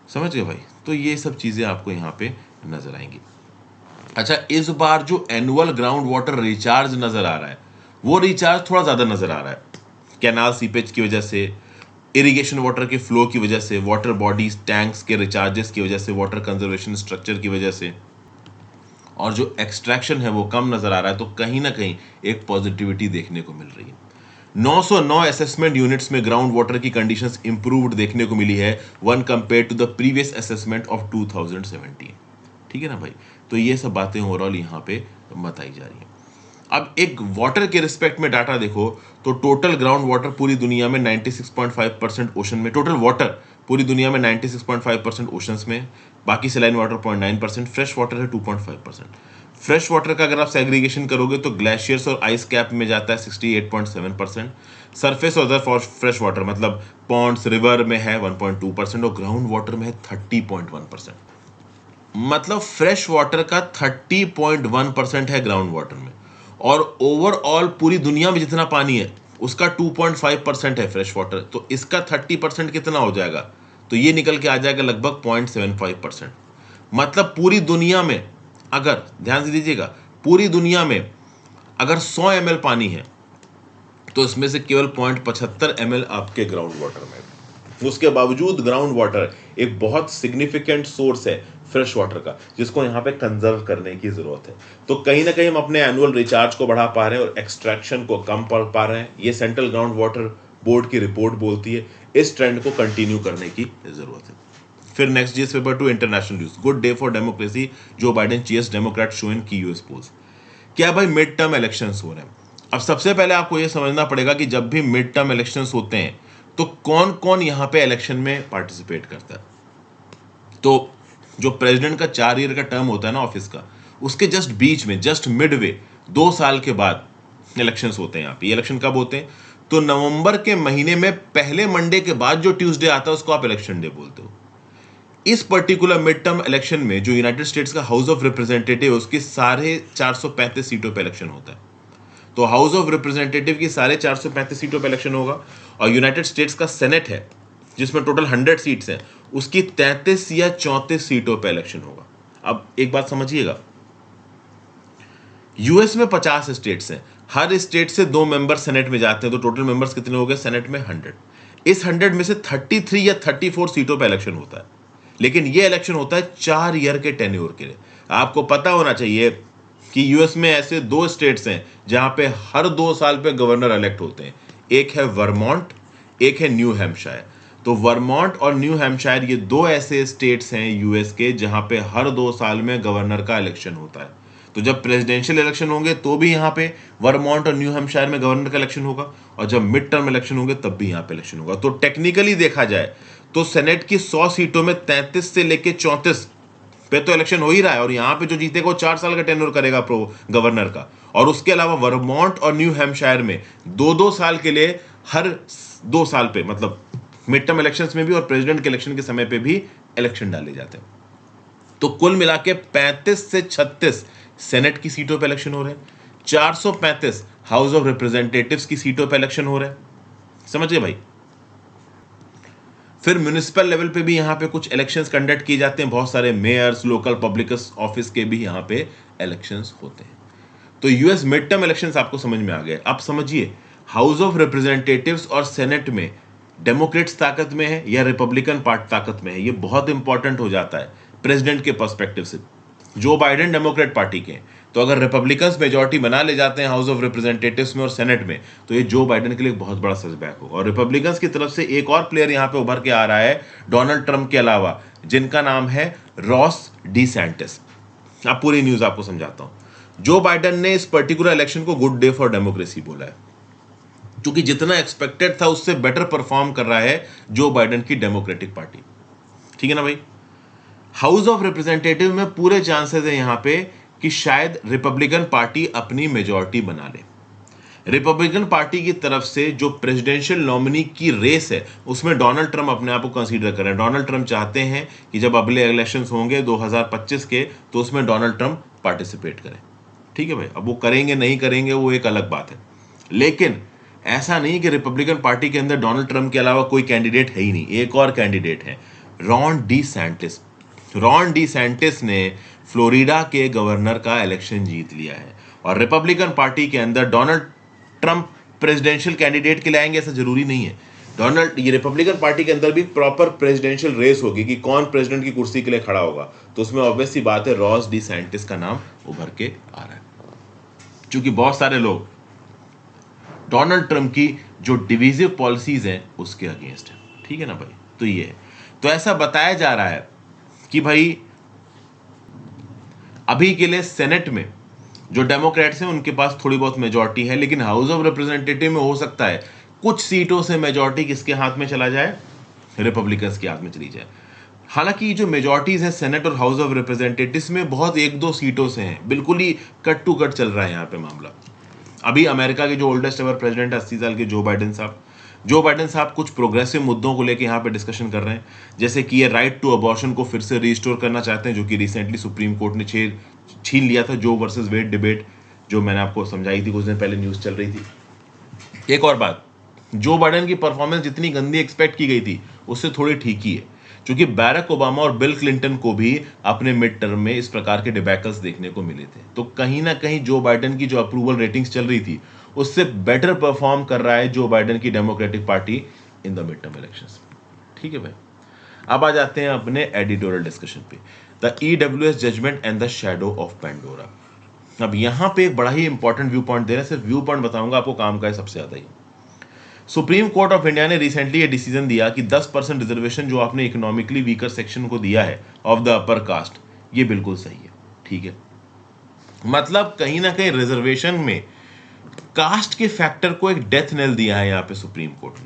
समझ गए भाई? तो ये सब चीजें आपको यहाँ पे नजर आएंगी। अच्छा, इस बार जो एनुअल ग्राउंड वाटर रिचार्ज नजर आ रहा है वो रिचार्ज थोड़ा ज्यादा नजर आ रहा है, कैनाल सीपेज की वजह से, इरिगेशन वाटर के फ्लो की वजह से, वाटर बॉडीज टैंक्स के रिचार्जेस की वजह से, वाटर कंजर्वेशन स्ट्रक्चर की वजह से, और जो एक्सट्रैक्शन है वो कम नजर आ रहा है। तो कहीं ना कहीं एक पॉजिटिविटी देखने को मिल रही है। 909 असेसमेंट यूनिट्स में ग्राउंड वाटर की कंडीशंस इंप्रूव्ड देखने को मिली है when compare to the previous assessment of 2017। ठीक है ना भाई? तो ये सब बातें ओवरऑल यहाँ पे बताई जा रही हैं। अब एक वाटर के रिस्पेक्ट में डाटा देखो तो टोटल ग्राउंड वाटर पूरी दुनिया में 96.5% ओशन में, टोटल वाटर पूरी दुनिया में 96.5% ओशंस में, बाकी सलाइन वाटर 0.9%, फ्रेश वाटर है 2.5%। फ्रेश वाटर का अगर आप सेग्रीगेशन करोगे तो ग्लेशियर्स और आइस कैप में जाता है 68.7%, सरफेस और अदर फ्रेश वाटर मतलब पॉन्ड्स रिवर में है 1.2% और ग्राउंड वाटर में है 30.1%। मतलब फ्रेश वाटर का 30.1% है ग्राउंड वाटर में, और ओवरऑल पूरी दुनिया में जितना पानी है उसका 2.5% है फ्रेश वाटर, तो इसका 30% कितना हो जाएगा, तो ये निकल के आ जाएगा लगभग 0.75%। मतलब पूरी दुनिया में, अगर ध्यान से दीजिएगा, पूरी दुनिया में अगर 100 ml पानी है तो इसमें से केवल 0.75 ml आपके ग्राउंड वाटर में। उसके बावजूद ग्राउंड वाटर एक बहुत सिग्निफिकेंट सोर्स है फ्रेश वाटर का, जिसको यहाँ पे कंजर्व करने की जरूरत है। तो कहीं ना कहीं हम अपने एनुअल रिचार्ज को बढ़ा पा रहे हैं और एक्सट्रैक्शन को कम कर पा रहे हैं, ये सेंट्रल ग्राउंड वाटर बोर्ड की रिपोर्ट बोलती है। इस ट्रेंड को कंटिन्यू करने की जरूरत है। फिर next GS paper 2 international news, good day for democracy, Joe Biden cheers Democrat show in की यूएस पोल्स। क्या भाई, मिड टर्म इलेक्शंस हो रहे हैं। अब सबसे पहले आपको यह समझना पड़ेगा कि जब भी मिड टर्म इलेक्शंस होते हैं तो कौन कौन यहां पे इलेक्शन में पार्टिसिपेट करता है। तो जो प्रेसिडेंट का 4 ईयर का टर्म होता है ना ऑफिस का, उसके जस्ट बीच में, जस्ट मिडवे 2 साल के बाद इलेक्शंस होते हैं। यहाँ पे इलेक्शन कब होते हैं, तो नवंबर के महीने में पहले मंडे के बाद जो ट्यूसडे आता है उसको आप इलेक्शन डे बोलते हो। इस पर्टिकुलर मिड टर्म इलेक्शन में जो यूनाइटेड स्टेट्स का हाउस ऑफ रिप्रेजेंटेटिव, उसकी 435 सीटों पर इलेक्शन होता है। तो हाउस ऑफ रिप्रेजेंटेटिव की 435 सीटों पर इलेक्शन होगा, और यूनाइटेड स्टेट्स का सेनेट है जिसमें टोटल 100 सीट्स हैं, उसकी 33 या 34 सीटों पर इलेक्शन होगा। अब एक बात समझिएगा, यूएस में 50 स्टेट्स हैं, हर स्टेट से 2 मेंबर सेनेट में जाते हैं, तो टोटल मेंबर्स कितने हो गए सेनेट में, 100। इस 100 में से 33 या 34 सीटों पर इलेक्शन होता है, लेकिन यह इलेक्शन होता है 4 ईयर के टेन्योर के लिए। आपको पता होना चाहिए कि यूएस में ऐसे 2 स्टेट्स हैं जहां पे हर 2 साल पे गवर्नर इलेक्ट होते हैं, एक है वर्मोंट, एक है न्यू हैम्पशायर। तो वर्मोंट और न्यू हैम्पशायर ये 2 ऐसे स्टेट्स हैं यूएस के जहां पे हर 2 साल में गवर्नर का इलेक्शन होता है। तो जब प्रेसिडेंशियल इलेक्शन होंगे तो भी यहाँ पे वर्मोंट और न्यू हैम्पशायर में गवर्नर का इलेक्शन होगा, और जब मिड टर्म इलेक्शन होंगे तब भी यहाँ पे इलेक्शन होगा। तो टेक्निकली देखा जाए तो सेनेट की 100 सीटों में 33 से लेके 34 पे तो इलेक्शन हो ही रहा है, और यहाँ पे जो जीतेगा वो 4 साल का टेन्योर करेगा प्रो गवर्नर का। और उसके अलावा वर्मोंट और न्यू हैम्पशायर में 2-2 साल के लिए, हर 2 साल पे, मतलब मिड टर्म इलेक्शंस में भी और प्रेसिडेंट के इलेक्शन के समय पे भी इलेक्शन डाले जाते हैं। तो कुल मिला के 35 से 36 सेनेट की सीटों पे इलेक्शन हो रहे हैं, 435 हाउस ऑफ रिप्रेजेंटेटिव्स की सीटों पे इलेक्शन हो रहे हैं। समझिए भाई। फिर म्युनिसिपल लेवल पे भी यहाँ पे कुछ इलेक्शंस कंडक्ट किए जाते हैं, बहुत सारे मेयर्स, लोकल पब्लिक ऑफिस के भी यहाँ पे इलेक्शंस होते हैं। तो यूएस मिड टर्म इलेक्शंस आपको समझ में आ गए। अब समझिए, हाउस ऑफ रिप्रेजेंटेटिव्स और सेनेट में डेमोक्रेट्स ताकत में है या रिपब्लिकन पार्टी ताकत में है, ये बहुत इंपॉर्टेंट हो जाता है प्रेसिडेंट के पर्सपेक्टिव से। जो बाइडेन डेमोक्रेट पार्टी के हैं। तो अगर रिपब्लिकन्स मेजॉरिटी बना ले जाते हैं हाउस ऑफ रिप्रेजेंटेटिव्स में और सेनेट में, तो ये जो बाइडेन के लिए बहुत बड़ा सेटबैक होगा। और रिपब्लिकन्स की तरफ से एक और प्लेयर यहां पे उभर के आ रहा है डोनाल्ड ट्रंप के अलावा, जिनका नाम है रॉस डी सैंटिस। अब पूरी न्यूज आपको समझाता हूं। जो बाइडेन ने इस पर्टिकुलर इलेक्शन को गुड डे फॉर डेमोक्रेसी बोला है, क्योंकि जितना एक्सपेक्टेड था उससे बेटर परफॉर्म कर रहा है जो बाइडेन की डेमोक्रेटिक पार्टी। ठीक है ना भाई। हाउस ऑफ रिप्रेजेंटेटिव में पूरे चांसेस है यहां पे कि शायद रिपब्लिकन पार्टी अपनी मेजॉरिटी बना ले। रिपब्लिकन पार्टी की तरफ से जो प्रेसिडेंशियल नॉमिनी की रेस है उसमें डोनाल्ड ट्रंप अपने आप को कंसीडर करें। डोनाल्ड ट्रंप चाहते हैं कि जब अगले इलेक्शंस होंगे 2025 के, तो उसमें डोनाल्ड ट्रंप पार्टिसिपेट करें। ठीक है भाई। अब वो करेंगे नहीं करेंगे वो एक अलग बात है, लेकिन ऐसा नहीं कि रिपब्लिकन पार्टी के अंदर डोनाल्ड ट्रंप के अलावा कोई कैंडिडेट है ही नहीं। एक और कैंडिडेट है, रॉन डी सैंटिस। रॉन डी सैंटिस ने फ्लोरिडा के गवर्नर का इलेक्शन जीत लिया है। और रिपब्लिकन पार्टी के अंदर डोनाल्ड ट्रंप प्रेसिडेंशियल कैंडिडेट के लिए आएंगे ऐसा जरूरी नहीं है। ये रिपब्लिकन पार्टी के अंदर भी प्रॉपर प्रेसिडेंशियल रेस होगी कि कौन प्रेसिडेंट की कुर्सी के लिए खड़ा होगा, तो उसमें ऑब्वियस सी बात है रॉस डी सैंटिस का नाम उभर के आ रहा है, क्योंकि बहुत सारे लोग डोनाल्ड ट्रंप की जो डिविजिव पॉलिसीज हैं उसके अगेंस्ट है। ठीक है ना भाई। तो ये है, तो ऐसा बताया जा रहा है कि भाई अभी के लिए सेनेट में जो डेमोक्रेट्स हैं उनके पास थोड़ी बहुत मेजॉरिटी है, लेकिन हाउस ऑफ रिप्रेजेंटेटिव में हो सकता है कुछ सीटों से मेजॉरिटी किसके हाथ में चला जाए, रिपब्लिकन्स के हाथ में चली जाए। हालांकि जो मेजॉरिटीज है सेनेट और हाउस ऑफ रिप्रेजेंटेटिव्स में बहुत एक दो सीटों से हैं, बिल्कुल ही कट टू कट चल रहा है यहाँ पे मामला। अभी अमेरिका के जो ओल्डेस्ट एवर प्रेसिडेंट 80 साल के जो बाइडेन साहब कुछ प्रोग्रेसिव मुद्दों को लेकर यहाँ पे डिस्कशन कर रहे हैं, जैसे कि ये राइट टू अबॉर्शन को फिर से रिस्टोर करना चाहते हैं, जो कि रिसेंटली सुप्रीम कोर्ट ने छीन लिया था, जो वर्सेस वेड डिबेट जो मैंने आपको समझाई थी कुछ दिन पहले, न्यूज चल रही थी। एक और बात, जो बाइडेन की परफॉर्मेंस जितनी गंदी एक्सपेक्ट की गई थी उससे थोड़ी ठीक ही है, क्योंकि बैरक ओबामा और बिल क्लिंटन को भी अपने मिड टर्म में इस प्रकार के डिबैकल्स देखने को मिले थे। तो कहीं ना कहीं जो बाइडेन की जो अप्रूवल रेटिंग्स चल रही थी उससे बेटर परफॉर्म कर रहा है जो बाइडेन की democratic party in the mid term elections. ठीक है भाई। अब आ जाते हैं अपने एडिटोरियल डिस्कशन पे, the EWS judgement and the shadow of Pandora. अब यहां पे एक बड़ा ही इंपॉर्टेंट व्यू पॉइंट दे रहे हैं, सिर्फ व्यू पॉइंट बताऊंगा, आपको काम का है सबसे ज्यादा ही। सुप्रीम कोर्ट ऑफ इंडिया ने रिसेंटली ये डिसीजन दिया कि 10% रिजर्वेशन जो आपने इकोनॉमिकली वीकर सेक्शन को दिया है ऑफ द अपर कास्ट, ये बिल्कुल सही है। ठीक है, मतलब कहीं ना कहीं रिजर्वेशन में कास्ट के फैक्टर को एक डेथ नेल दिया है यहां पे सुप्रीम कोर्ट ने।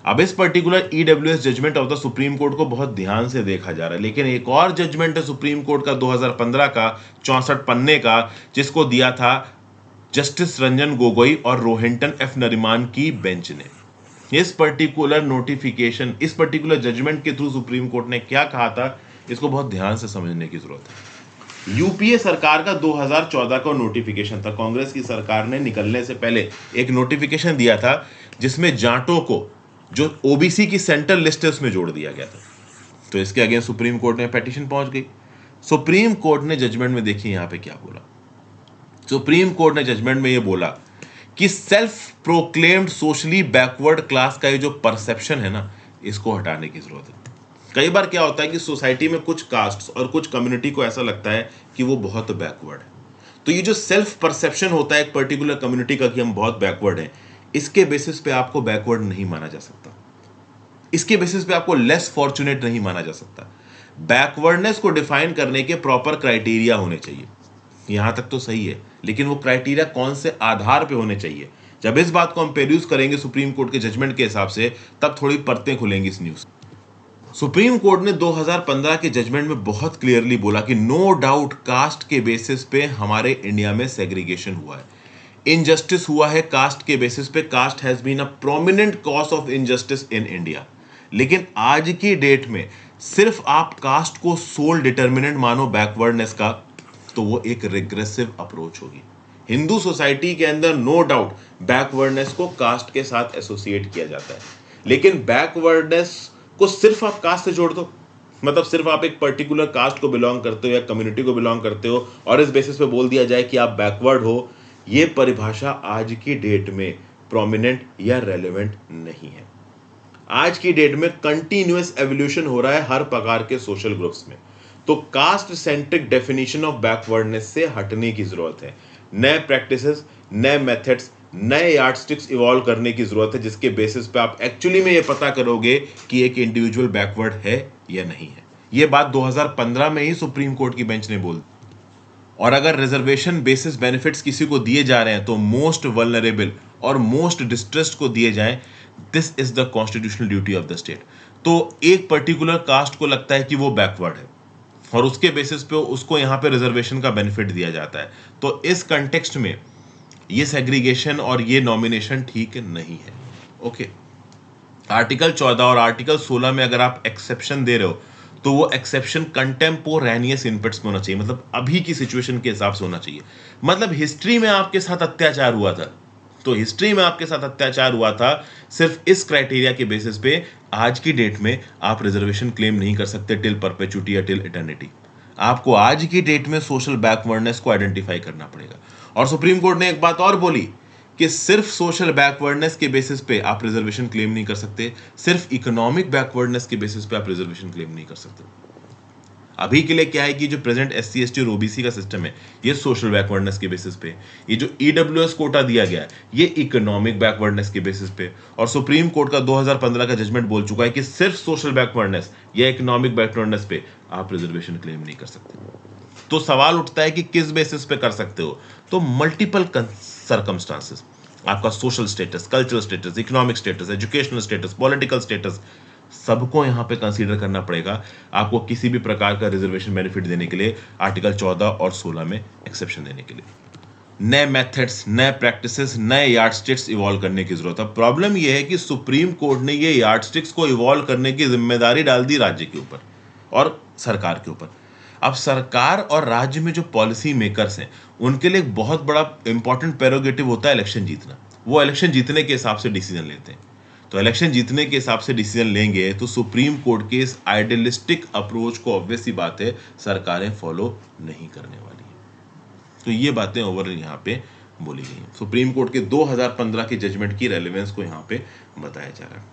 अब इस particular EWS judgement of the supreme court को बहुत ध्यान से देखा जा रहा है, लेकिन एक और जजमेंट है सुप्रीम कोर्ट का 2015 का 64 पन्ने का, जिसको दिया था जस्टिस रंजन गोगोई और रोहिंटन एफ नरीमान की बेंच ने। इस पर्टिकुलर नोटिफिकेशन, इस पर्टिकुलर जजमेंट के थ्रू सुप्रीम कोर्ट ने क्या कहा था, इसको बहुत ध्यान से समझने की जरूरत है। यूपीए सरकार का 2014 का नोटिफिकेशन था, कांग्रेस की सरकार ने निकलने से पहले एक नोटिफिकेशन दिया था जिसमें जाटों को जो ओबीसी की सेंट्रल लिस्ट है उसमें जोड़ दिया गया था। तो इसके अगेंस्ट सुप्रीम कोर्ट में पिटीशन पहुंच गई। सुप्रीम कोर्ट ने जजमेंट में देखिए यहां पे क्या बोला। सुप्रीम कोर्ट ने जजमेंट में ये बोला कि self proclaimed socially backward class का ये जो परसेप्शन है ना, इसको हटाने की जरूरत है। कई बार क्या होता है कि सोसाइटी में कुछ कास्ट्स और कुछ कम्युनिटी को ऐसा लगता है कि वो बहुत बैकवर्ड है, तो ये जो सेल्फ परसेप्शन होता है एक पर्टिकुलर कम्युनिटी का कि हम बहुत बैकवर्ड हैं, इसके बेसिस पे आपको बैकवर्ड नहीं माना जा सकता, इसके बेसिस पे आपको लेस फॉर्चुनेट नहीं माना जा सकता। बैकवर्डनेस को डिफाइन करने के प्रॉपर क्राइटेरिया होने चाहिए, यहां तक तो सही है, लेकिन वो क्राइटेरिया कौन से आधार पे होने चाहिए, जब इस बात को हम पेरूज करेंगे सुप्रीम कोर्ट के जजमेंट के हिसाब से, तब थोड़ी परतें खुलेंगी इस न्यूज। सुप्रीम कोर्ट ने 2015 के जजमेंट में बहुत क्लियरली बोला कि नो डाउट कास्ट के बेसिस पे हमारे इंडिया में सेग्रीगेशन हुआ है, इनजस्टिस हुआ है कास्ट के बेसिस पे, caste has been a prominent cause of injustice in India. लेकिन आज की डेट में सिर्फ आप कास्ट को सोल डिटर्मिनेंट मानो बैकवर्डनेस का, तो वो एक रिग्रेसिव अप्रोच होगी। हिंदू सोसाइटी के अंदर नो डाउट बैकवर्डनेस को कास्ट के साथ एसोसिएट किया जाता है, लेकिन बैकवर्डनेस को सिर्फ आप कास्ट से जोड़ दो, मतलब सिर्फ आप एक पर्टिकुलर कास्ट को बिलोंग करते हो या कम्युनिटी को बिलोंग करते हो और इस बेसिस पे बोल दिया जाए कि आप बैकवर्ड हो, ये परिभाषा आज की डेट में प्रोमिनेंट या रेलेवेंट नहीं है। आज की डेट में कंटिन्यूअस एवोल्यूशन हो रहा है हर प्रकार के सोशल ग्रुप्स में। तो caste centric definition of backwardness से हटने की जरूरत है। नए प्रैक्टिसेस, नए मेथड्स, नए यार्डस्टिक्स इवॉल्व करने की जरूरत है, जिसके बेसिस पे आप एक्चुअली में ये पता करोगे कि एक इंडिविजुअल बैकवर्ड है या नहीं है। ये बात 2015 में ही सुप्रीम कोर्ट की बेंच ने बोल दी। और अगर रिजर्वेशन बेसिस बेनिफिट्स किसी को दिए जा रहे हैं तो मोस्ट वल्नरेबल और मोस्ट डिस्ट्रेस्ड को दिए जाएं। This is the constitutional duty of the state. तो एक पर्टिकुलर कास्ट को लगता है कि वो बैकवर्ड है और उसके बेसिस पे उसको यहाँ पे रिजर्वेशन का बेनिफिट दिया जाता है, तो इस कंटेक्स्ट में ये सेग्रीगेशन और ये नॉमिनेशन ठीक नहीं है। ओके, आर्टिकल 14 और आर्टिकल 16 में अगर आप एक्सेप्शन दे रहे हो तो वो एक्सेप्शन कंटेम्पोरेनियस इनपुट्स में होना चाहिए, मतलब अभी की सिचुएशन के हिसाब से होना चाहिए। मतलब हिस्ट्री में आपके साथ अत्याचार हुआ था तो हिस्ट्री में आपके साथ अत्याचार हुआ था, सिर्फ इस क्राइटेरिया के बेसिस पे आज की डेट में आप रिजर्वेशन क्लेम नहीं कर सकते टिल परपेचुटी या टिल इटर्निटी। आपको आज की डेट में सोशल बैकवर्डनेस को आइडेंटिफाई करना पड़ेगा। और सुप्रीम कोर्ट ने एक बात और बोली कि सिर्फ सोशल बैकवर्डनेस के बेसिस पे आप रिजर्वेशन क्लेम नहीं कर सकते, सिर्फ इकोनॉमिक बैकवर्डनेस के बेसिस पे आप रिजर्वेशन क्लेम नहीं कर सकते। अभी के लिए क्या है कि जो प्रेजेंट SC ST और OBC का सिस्टम है ये सोशल बैकवर्डनेस के बेसिस पे, ये जो EWS कोटा दिया गया है ये इकोनॉमिक बैकवर्डनेस के बेसिस पे। और सुप्रीम कोर्ट का 2015 का जजमेंट बोल चुका है कि सिर्फ सोशल बैकवर्डनेस या इकोनॉमिक बैकवर्डनेस पे आप रिजर्वेशन क्लेम नहीं कर सकते। तो सवाल उठता है कि किस बेसिस पे कर सकते हो, तो मल्टीपल सर्कमस्टांसेस, आपका social status, cultural status, economic status, educational status, political status, सबको यहां पे कंसीडर करना पड़ेगा आपको किसी भी प्रकार का रिजर्वेशन बेनिफिट देने के लिए, आर्टिकल 14 और 16 में एक्सेप्शन देने के लिए। नए मेथड्स, नए प्रैक्टिसेस, नए यार्डस्टिक्स इवॉल्व करने की जरूरत है। प्रॉब्लम यह है कि सुप्रीम कोर्ट ने ये यार्डस्टिक्स को इवॉल्व करने की जिम्मेदारी डाल दी राज्य के ऊपर और सरकार के ऊपर। अब सरकार और राज्य में जो पॉलिसी मेकर्स हैं उनके लिए एक बहुत बड़ा इंपॉर्टेंट प्रेरोगेटिव होता है इलेक्शन जीतना। वो इलेक्शन जीतने के हिसाब से डिसीजन लेते हैं। तो इलेक्शन जीतने के हिसाब से डिसीजन लेंगे तो सुप्रीम कोर्ट के इस आइडियलिस्टिक अप्रोच को ऑब्वियस ही बात है सरकारें फॉलो नहीं करने वाली है। तो ये बातें ओवरऑल यहाँ पे बोली गई हैं। सुप्रीम कोर्ट के 2015 के जजमेंट की रेलेवेंस को यहाँ पे बताया जा रहा है।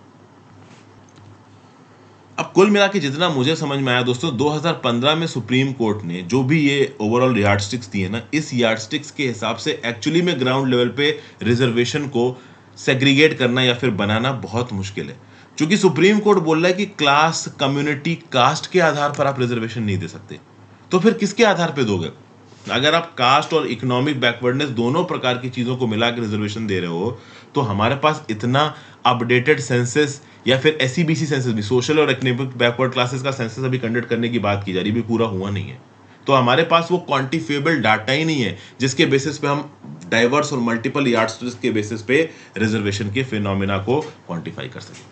अब कुल मिला के जितना मुझे समझ में आया दोस्तों, 2015 में सुप्रीम कोर्ट ने जो भी ये ओवरऑल यार्डस्टिक्स दिए ना, इस यार्डस्टिक्स के हिसाब से एक्चुअली में ग्राउंड लेवल पे रिजर्वेशन को सेग्रीगेट करना या फिर बनाना बहुत मुश्किल है। क्योंकि सुप्रीम कोर्ट बोल रहा है कि क्लास, कम्युनिटी, कास्ट के आधार पर आप रिजर्वेशन नहीं दे सकते, तो फिर किसके आधार पर दोगे? अगर आप कास्ट और इकोनॉमिक बैकवर्डनेस दोनों प्रकार की चीजों को मिला के रिजर्वेशन दे रहे हो तो हमारे पास इतना अपडेटेड सेंसस या फिर SCBC सेंसस भी, सोशल और इकोनॉमिक बैकवर्ड क्लासेस का सेंसस अभी कंडक्ट करने की बात की जा रही है, भी पूरा हुआ नहीं है। तो हमारे पास वो क्वांटिफिएबल डाटा ही नहीं है जिसके बेसिस पे हम डाइवर्स और मल्टीपल यार्डस्टिक्स के बेसिस पे रिजर्वेशन के फिनोमिना को क्वांटिफाई कर सकें।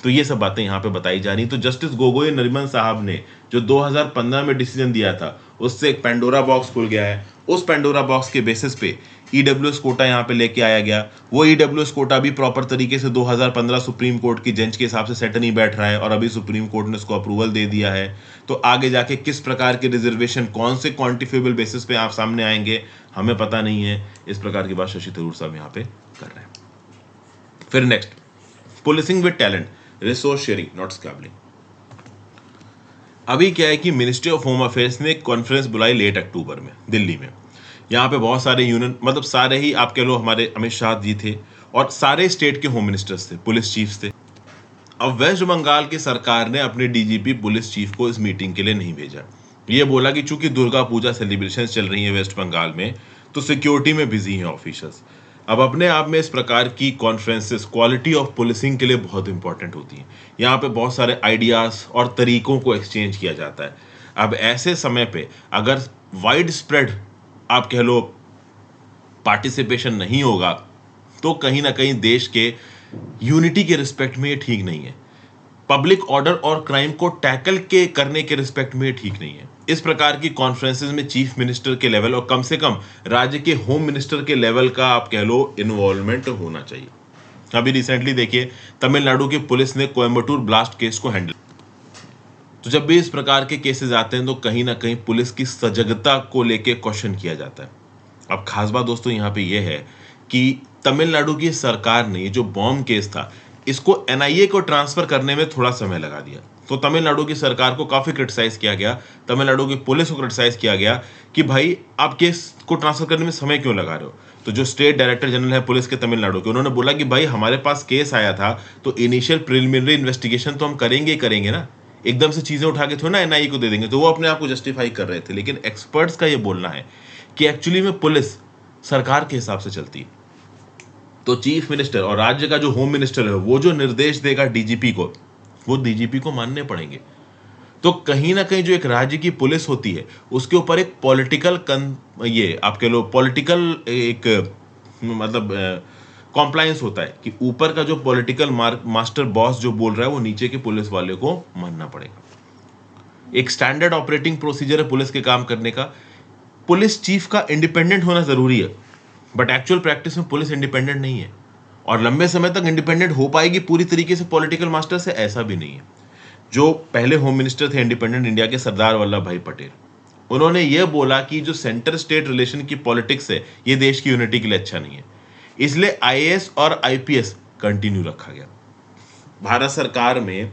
तो ये सब बातें यहाँ पे बताई जा रही। तो जस्टिस गोगोई नरिमन साहब ने जो 2015 में डिसीजन दिया था उससे एक पेंडोरा बॉक्स खुल गया है। उस पेंडोरा बॉक्स के बेसिस पे EWS कोटा यहाँ पे लेके आया गया। वो EWS कोटा भी प्रॉपर तरीके से 2015 सुप्रीम कोर्ट की बेंच के हिसाब से सेट नहीं बैठ रहा है और अभी सुप्रीम कोर्ट ने उसको अप्रूवल दे दिया है। तो आगे जाके किस प्रकार के रिजर्वेशन, कौन से क्वांटिफिएबल बेसिस पे आप सामने आएंगे हमें पता नहीं है। इस प्रकार की बात शशि थरूर साहब यहाँ पे कर रहे हैं। फिर next, policing with talent, resource sharing not squabbling. अभी क्या है कि मिनिस्ट्री ऑफ होम अफेयर्स ने एक कॉन्फ्रेंस बुलाई लेट अक्टूबर में दिल्ली में। यहाँ पे बहुत सारे यूनियन, मतलब सारे ही आप कह लो, हमारे अमित शाह जी थे और सारे स्टेट के होम मिनिस्टर्स थे, पुलिस चीफ्स थे। अब वेस्ट बंगाल की सरकार ने अपने DGP पुलिस चीफ को इस मीटिंग के लिए नहीं भेजा। ये बोला कि चूंकि दुर्गा पूजा सेलिब्रेशन चल रही है वेस्ट बंगाल में तो सिक्योरिटी में बिजी हैं ऑफिसर्स। अब अपने आप में इस प्रकार की कॉन्फ्रेंसेस क्वालिटी ऑफ पुलिसिंग के लिए बहुत इंपॉर्टेंट होती हैं। यहाँ पे बहुत सारे आइडियाज और तरीकों को एक्सचेंज किया जाता है। अब ऐसे समय पे अगर वाइड स्प्रेड आप कह लो पार्टिसिपेशन नहीं होगा तो कहीं ना कहीं देश के यूनिटी के रिस्पेक्ट में ये ठीक नहीं है। पब्लिक ऑर्डर और क्राइम को टैकल के करने के रिस्पेक्ट में ये ठीक नहीं है। इस प्रकार की कॉन्फ्रेंसेस में चीफ मिनिस्टर के लेवल और कम से कम राज्य के होम मिनिस्टर के लेवल का आप कह लो इन्वॉल्वमेंट होना चाहिए। अभी रिसेंटली देखिए तमिलनाडु की पुलिस ने कोयम्बटूर ब्लास्ट केस को हैंडल। तो जब भी इस प्रकार के केसेस आते हैं तो कहीं ना कहीं पुलिस की सजगता को लेके क्वेश्चन किया जाता है। अब खास बात दोस्तों यहाँ पे ये है कि तमिलनाडु की सरकार ने जो बॉम्ब केस था इसको NIA को ट्रांसफर करने में थोड़ा समय लगा दिया। तो तमिलनाडु की सरकार को काफी क्रिटिसाइज किया गया, तमिलनाडु की पुलिस को क्रिटिसाइज किया गया कि भाई आप केस को ट्रांसफर करने में समय क्यों लगा रहे हो। तो जो स्टेट डायरेक्टर जनरल है पुलिस के तमिलनाडु के, उन्होंने बोला कि भाई हमारे पास केस आया था तो इनिशियल प्रिलिमिनरी इन्वेस्टिगेशन तो हम करेंगे ही करेंगे ना, एकदम से चीजें उठा के थोड़ा ना एनआईए को दे देंगे। तो वो अपने आप को जस्टिफाई कर रहे थे, लेकिन एक्सपर्ट्स का ये बोलना है कि एक्चुअली में पुलिस सरकार के हिसाब से चलती है। तो चीफ मिनिस्टर और राज्य का जो होम मिनिस्टर है वो जो निर्देश देगा डीजीपी को, वो डीजीपी को मानने पड़ेंगे। तो कहीं ना कहीं जो एक राज्य की पुलिस होती है उसके ऊपर एक पॉलिटिकल ये आप कह लो पॉलिटिकल एक मतलब कॉम्प्लायंस होता है कि ऊपर का जो पॉलिटिकल मास्टर बॉस जो बोल रहा है वो नीचे के पुलिस वाले को मानना पड़ेगा। एक स्टैंडर्ड ऑपरेटिंग प्रोसीजर है पुलिस के काम करने का। पुलिस चीफ का इंडिपेंडेंट होना जरूरी है, बट एक्चुअल प्रैक्टिस में पुलिस इंडिपेंडेंट नहीं है और लंबे समय तक इंडिपेंडेंट हो पाएगी पूरी तरीके से पॉलिटिकल मास्टर से, ऐसा भी नहीं है। जो पहले होम मिनिस्टर थे इंडिपेंडेंट इंडिया के, सरदार वल्लभ भाई पटेल, उन्होंने यह बोला कि जो सेंटर स्टेट रिलेशन की पॉलिटिक्स है ये देश की यूनिटी के लिए अच्छा नहीं है, इसलिए आईएएस और आईपीएस कंटिन्यू रखा गया। भारत सरकार में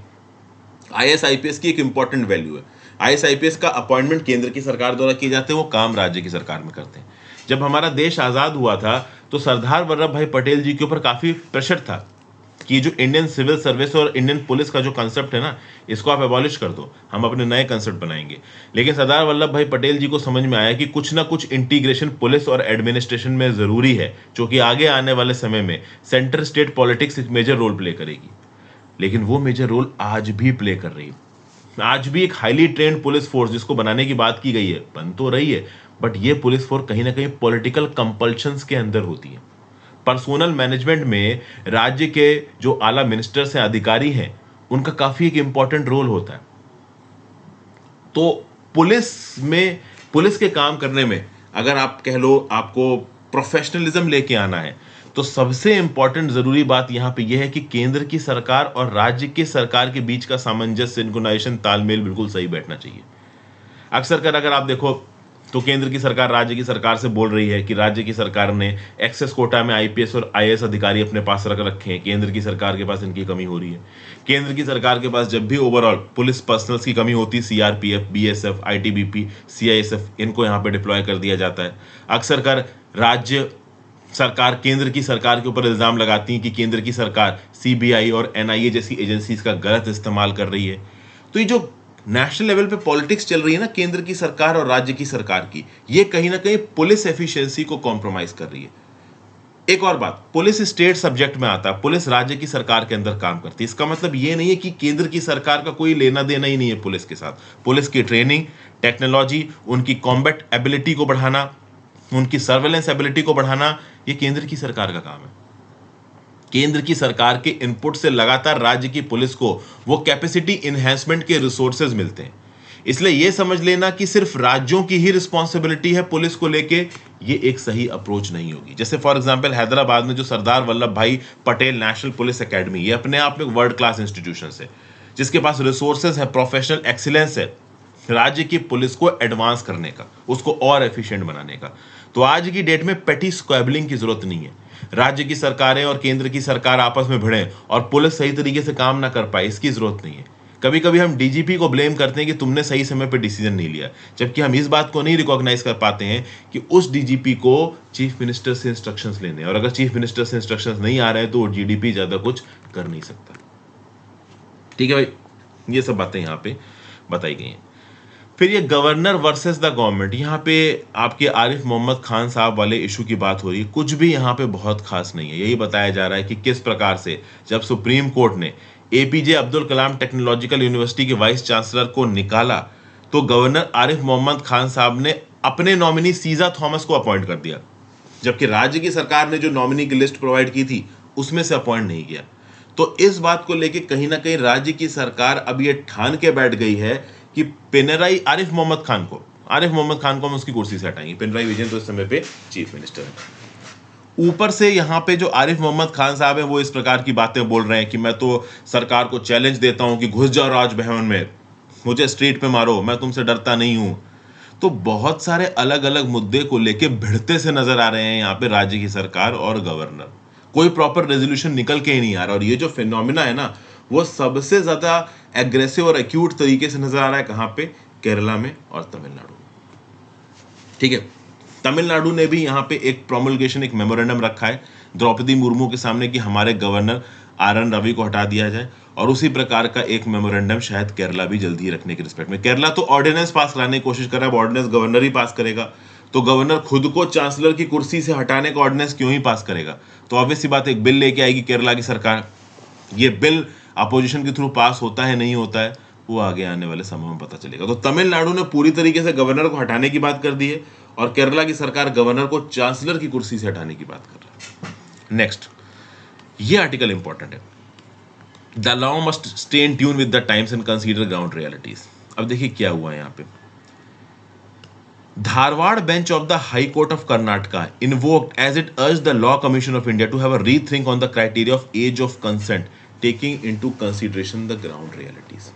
आईएएस आईपीएस की एक इंपॉर्टेंट वैल्यू है। आईएएस आईपीएस का अपॉइंटमेंट केंद्र की सरकार द्वारा किए जाते हैं, वो काम राज्य की सरकार में करते हैं। जब हमारा देश आजाद हुआ था तो सरदार वल्लभ भाई पटेल जी के ऊपर काफी प्रेशर था कि जो इंडियन सिविल सर्विस और इंडियन पुलिस का जो कंसेप्ट है ना, इसको आप एबॉलिश कर दो, हम अपने नए कंसेप्ट बनाएंगे। लेकिन सरदार वल्लभ भाई पटेल जी को समझ में आया कि कुछ ना कुछ इंटीग्रेशन पुलिस और एडमिनिस्ट्रेशन में जरूरी है, जो कि आगे आने वाले समय में सेंटर स्टेट पॉलिटिक्स एक मेजर रोल प्ले करेगी। लेकिन वो मेजर रोल आज भी प्ले कर रही है। आज भी एक हाईली ट्रेन्ड पुलिस फोर्स जिसको बनाने की बात की गई है बन तो रही है, बट ये पुलिस फोर्स कहीं ना कहीं पॉलिटिकल कंपल्शंस के अंदर होती है। पर्सोनल मैनेजमेंट में राज्य के जो आला मिनिस्टर्स हैं, अधिकारी हैं, उनका काफी एक इंपॉर्टेंट रोल होता है। तो पुलिस के काम करने में अगर आप कह लो आपको प्रोफेशनलिज्म लेके आना है तो सबसे इंपॉर्टेंट जरूरी बात यहां पे यह है कि केंद्र की सरकार और राज्य की सरकार के बीच का सामंजस्य, सिंक्रोनाइजेशन, तालमेल बिल्कुल सही बैठना चाहिए। अक्सर कर अगर आप देखो तो केंद्र की सरकार राज्य की सरकार से बोल रही है कि राज्य की सरकार ने एक्सेस कोटा में आईपीएस और आईएएस अधिकारी अपने पास रख रखे हैं, केंद्र की सरकार के पास इनकी कमी हो रही है। केंद्र की सरकार के पास जब भी ओवरऑल पुलिस पर्सनल्स की कमी होती है, सीआरपीएफ, बीएसएफ, आईटीबीपी, सीआईएसएफ, इनको यहाँ पे डिप्लॉय कर दिया जाता है। अक्सर कर राज्य सरकार केंद्र की सरकार के ऊपर इल्जाम लगाती है कि केंद्र की सरकार सीबीआई और एनआईए जैसी एजेंसीज का गलत इस्तेमाल कर रही है। तो ये जो नेशनल लेवल पे पॉलिटिक्स चल रही है ना केंद्र की सरकार और राज्य की सरकार की, ये कहीं ना कहीं पुलिस एफिशिएंसी को कॉम्प्रोमाइज कर रही है। एक और बात, पुलिस स्टेट सब्जेक्ट में आता है, पुलिस राज्य की सरकार के अंदर काम करती है। इसका मतलब ये नहीं है कि केंद्र की सरकार का कोई लेना देना ही नहीं है पुलिस के साथ। पुलिस की ट्रेनिंग, टेक्नोलॉजी, उनकी कॉम्बैट एबिलिटी को बढ़ाना, उनकी सर्वेलेंस एबिलिटी को बढ़ाना, ये केंद्र की सरकार का काम है। केंद्र की सरकार के इनपुट से लगातार राज्य की पुलिस को वो कैपेसिटी इन्हेंसमेंट के रिसोर्सेज मिलते हैं। इसलिए ये समझ लेना कि सिर्फ राज्यों की ही रिस्पॉन्सिबिलिटी है पुलिस को लेके, ये एक सही अप्रोच नहीं होगी। जैसे फॉर एग्जांपल हैदराबाद में जो सरदार वल्लभ भाई पटेल नेशनल पुलिस एकेडमी, ये अपने आप में वर्ल्ड क्लास इंस्टीट्यूशन है जिसके पास रिसोर्सेज है, प्रोफेशनल एक्सीलेंस है राज्य की पुलिस को एडवांस करने का, उसको और एफिशिएंट बनाने का। तो आज की डेट में पेटी स्क्वैबलिंग की जरूरत नहीं है। राज्य की सरकारें और केंद्र की सरकार आपस में भिड़े और पुलिस सही तरीके से काम ना कर पाए, इसकी जरूरत नहीं है। कभी कभी हम डीजीपी को ब्लेम करते हैं कि तुमने सही समय पर डिसीजन नहीं लिया, जबकि हम इस बात को नहीं रिकॉग्नाइज कर पाते हैं कि उस डीजीपी को चीफ मिनिस्टर से इंस्ट्रक्शंस लेने, और अगर चीफ मिनिस्टर से इंस्ट्रक्शंस नहीं आ रहे हैं तो डीजीपी ज्यादा कुछ कर नहीं सकता। ठीक है भाई, ये सब बातें यहाँ पे बताई गई हैं। फिर ये गवर्नर वर्सेस द गवर्नमेंट, यहाँ पे आपके आरिफ मोहम्मद खान साहब वाले इशू की बात हो रही है। कुछ भी यहाँ पे बहुत खास नहीं है। यही बताया जा रहा है कि किस प्रकार से जब सुप्रीम कोर्ट ने APJ Abdul Kalam technological university के वाइस चांसलर को निकाला तो गवर्नर आरिफ मोहम्मद खान साहब ने अपने नॉमिनी सीजा थॉमस को अपॉइंट कर दिया, जबकि राज्य की सरकार ने जो नॉमिनी की लिस्ट प्रोवाइड की थी उसमें से अपॉइंट नहीं किया। तो इस बात को लेकर कहीं ना कहीं राज्य की सरकार अब ये ठान के बैठ गई है कि पिनराई आरिफ मोहम्मद खान को हम उसकी कुर्सी से हटाएंगे। पिनराई विजयन तो इस समय पे चीफ मिनिस्टर है। ऊपर से यहाँ पे जो आरिफ मोहम्मद खान साहब है वो इस प्रकार की बातें बोल रहे हैं कि मैं तो सरकार को चैलेंज देता हूं कि घुस जाओ राजभवन में, मुझे स्ट्रीट पे मारो, मैं तुमसे डरता नहीं हूं। तो बहुत सारे अलग अलग मुद्दे को लेके भिड़ते से नजर आ रहे हैं यहाँ पे राज्य की सरकार और गवर्नर। कोई प्रॉपर रेजोल्यूशन निकल के ही नहीं आ रहा। और ये जो फिनोमिना है ना, वो सबसे ज्यादा एग्रेसिव और एक्यूट तरीके से नजर आ रहा है कहां पे? केरला में और तमिलनाडु में। ठीक है, तमिलनाडु ने भी यहां पे एक प्रोमulgation, एक मेमोरेंडम रखा है द्रौपदी मुर्मू के सामने कि हमारे गवर्नर आर.एन. रवि को हटा दिया जाए, और उसी प्रकार का एक मेमोरेंडम शायद केरला भी जल्दी ही रखने के रिस्पेक्ट में। केरला तो ऑर्डिनेंस पास कराने की कोशिश कर रहा है, ऑर्डिनेंस गवर्नर ही पास करेगा, तो गवर्नर खुद को चांसलर की कुर्सी से हटाने का ऑर्डिनेंस क्यों ही पास करेगा? तो ऑब्वियस सी बात है, एक बिल लेके आएगी केरला की सरकार। ये बिल अपोजिशन के थ्रू पास होता है नहीं होता है, वो आगे आने वाले समय में पता चलेगा। तो तमिलनाडु ने पूरी तरीके से गवर्नर को हटाने की बात कर दी है, और केरला की सरकार गवर्नर को चांसलर की कुर्सी से हटाने की बात कर रहा है। नेक्स्ट, ये आर्टिकल इंपॉर्टेंट है। The law must stay in tune with the times and consider ground realities. अब देखिए क्या हुआ है यहाँ पे। Dharwad bench of the high court of Karnataka invoked as it urged the Law Commission of India to have a rethink on the criteria of age of consent, taking into consideration the ground realities.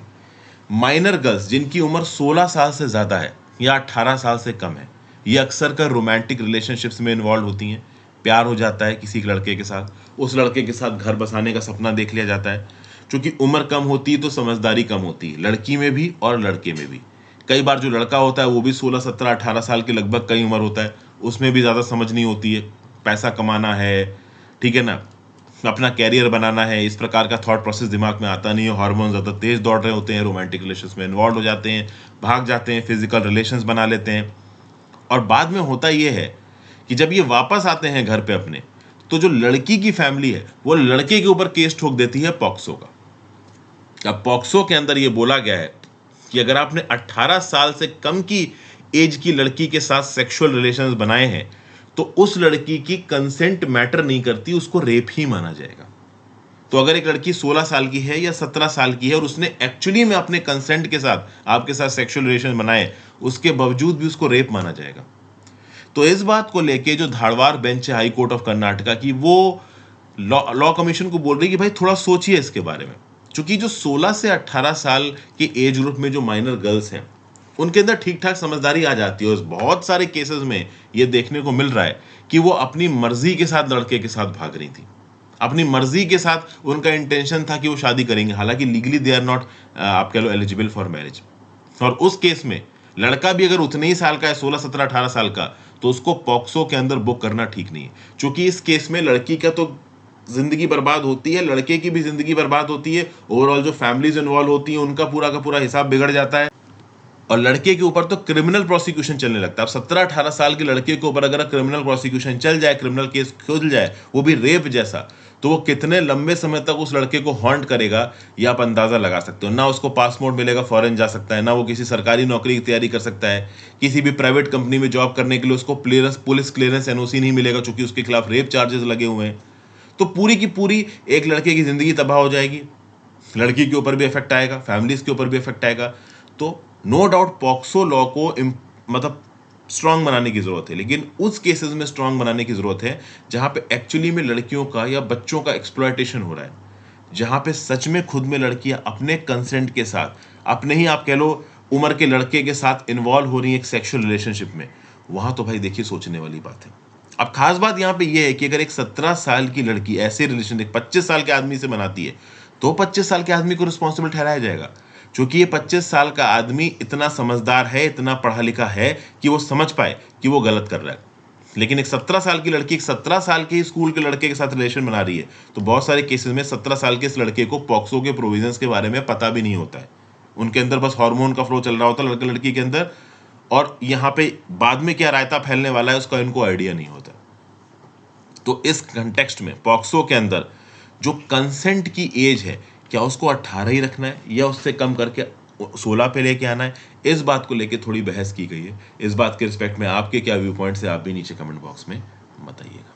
Minor girls जिनकी उम्र 16 साल से ज्यादा है या 18 साल से कम है, ये अक्सर कर रोमांटिक रिलेशनशिप्स में इन्वॉल्व होती हैं। प्यार हो जाता है किसी लड़के के साथ, उस लड़के के साथ घर बसाने का सपना देख लिया जाता है। क्योंकि उम्र कम होती है तो समझदारी कम होती है, लड़की में भी और लड़के में भी। कई बार जो लड़का होता है वो भी 16, 17, 18 साल के लगभग कई उम्र होता है, उसमें भी ज़्यादा समझ नहीं होती है। पैसा कमाना है, ठीक है ना, अपना कैरियर बनाना है, इस प्रकार का थॉट प्रोसेस दिमाग में आता नहीं है। हार्मोन ज़्यादा तेज दौड़ रहे होते हैं, रोमांटिक रिलेशंस में इन्वॉल्व हो जाते हैं, भाग जाते हैं, फिजिकल रिलेशंस बना लेते हैं। और बाद में होता ये है कि जब ये वापस आते हैं घर पे अपने, तो जो लड़की की फैमिली है वो लड़के के ऊपर केस ठोक देती है पॉक्सो का। अब पॉक्सो के अंदर ये बोला गया है कि अगर आपने 18 साल से कम की एज की लड़की के साथ सेक्सुअल रिलेशंस बनाए हैं तो उस लड़की की कंसेंट मैटर नहीं करती, उसको रेप ही माना जाएगा। तो अगर एक लड़की 16 साल की है या 17 साल की है और उसने एक्चुअली में अपने कंसेंट के साथ आपके साथ सेक्सुअल रिलेशन बनाए, उसके बावजूद भी उसको रेप माना जाएगा। तो इस बात को लेके जो धारवाड़ बेंच है हाई कोर्ट ऑफ कर्नाटका की, वो लॉ कमीशन को बोल रही है कि भाई थोड़ा सोचिए इसके बारे में। क्योंकि जो 16 से 18 साल के एज ग्रुप में जो माइनर गर्ल्स हैं उनके अंदर ठीक ठाक समझदारी आ जाती है, और बहुत सारे केसेस में ये देखने को मिल रहा है कि वो अपनी मर्जी के साथ लड़के के साथ भाग रही थी, अपनी मर्जी के साथ उनका इंटेंशन था कि वो शादी करेंगे, हालांकि लीगली दे आर नॉट, आप कह लो, एलिजिबल फॉर मैरिज। और उस केस में लड़का भी अगर उतने ही साल का है, 16, 17, 18 साल का, तो उसको पॉक्सो के अंदर बुक करना ठीक नहीं है। क्योंकि इस केस में लड़की का तो जिंदगी बर्बाद होती है, लड़के की भी जिंदगी बर्बाद होती है, ओवरऑल जो फैमिलीज इन्वॉल्व होती हैं उनका पूरा का पूरा हिसाब बिगड़ जाता है, और लड़के के ऊपर तो क्रिमिनल प्रोसिक्यूशन चलने लगता है। अब 17-18 साल के लड़के के ऊपर अगर क्रिमिनल प्रोसिक्यूशन चल जाए, क्रिमिनल केस खुल जाए, वो भी रेप जैसा, तो वो कितने लंबे समय तक उस लड़के को हॉन्ट करेगा ये आप अंदाजा लगा सकते हो। ना उसको पासपोर्ट मिलेगा, फॉरेन जा सकता है, ना वो किसी सरकारी नौकरी की तैयारी कर सकता है, किसी भी प्राइवेट कंपनी में जॉब करने के लिए उसको पुलिस क्लियरेंस एनओसी नहीं मिलेगा क्योंकि उसके खिलाफ रेप चार्जेस लगे हुए हैं। तो पूरी की पूरी एक लड़के की जिंदगी तबाह हो जाएगी, लड़की के ऊपर भी इफेक्ट आएगा, फैमिलीज के ऊपर भी इफेक्ट आएगा। तो नो डाउट पॉक्सो लॉ को मतलब स्ट्रांग बनाने की जरूरत है, लेकिन उस केसेस में स्ट्रांग बनाने की जरूरत है जहां पे एक्चुअली में लड़कियों का या बच्चों का एक्सप्लॉयटेशन हो रहा है, जहां पे सच में खुद में लड़कियां अपने कंसेंट के साथ, अपने ही आप कह लो उम्र के लड़के के साथ इन्वॉल्व हो रही है एक सेक्सुअल रिलेशनशिप में। वहां तो भाई देखिए सोचने वाली बात है। अब खास बात यहां पे ये है कि अगर एक 17 साल की लड़की ऐसे रिलेशन 25 साल के आदमी से बनाती है तो 25 साल के आदमी को रिस्पॉन्सिबल ठहराया जाएगा, क्योंकि ये 25 साल का आदमी इतना समझदार है, इतना पढ़ा लिखा है कि वो समझ पाए कि वो गलत कर रहा है। लेकिन एक 17 साल की लड़की एक 17 साल के स्कूल के लड़के के साथ रिलेशन बना रही है, तो बहुत सारे केसेस में 17 साल के इस लड़के को पॉक्सो के प्रोविजंस के बारे में पता भी नहीं होता है। उनके अंदर बस हार्मोन का फ्लो चल रहा होता है लड़के लड़की के अंदर, और यहाँ पे बाद में क्या रायता फैलने वाला है उसका इनको आइडिया नहीं होता। तो इस कंटेक्स्ट में पॉक्सो के अंदर जो कंसेंट की एज है, क्या उसको 18 ही रखना है या उससे कम करके 16 पे लेके आना है, इस बात को लेके थोड़ी बहस की गई है। इस बात के रिस्पेक्ट में आपके क्या व्यू पॉइंट्स है, आप भी नीचे कमेंट बॉक्स में बताइएगा।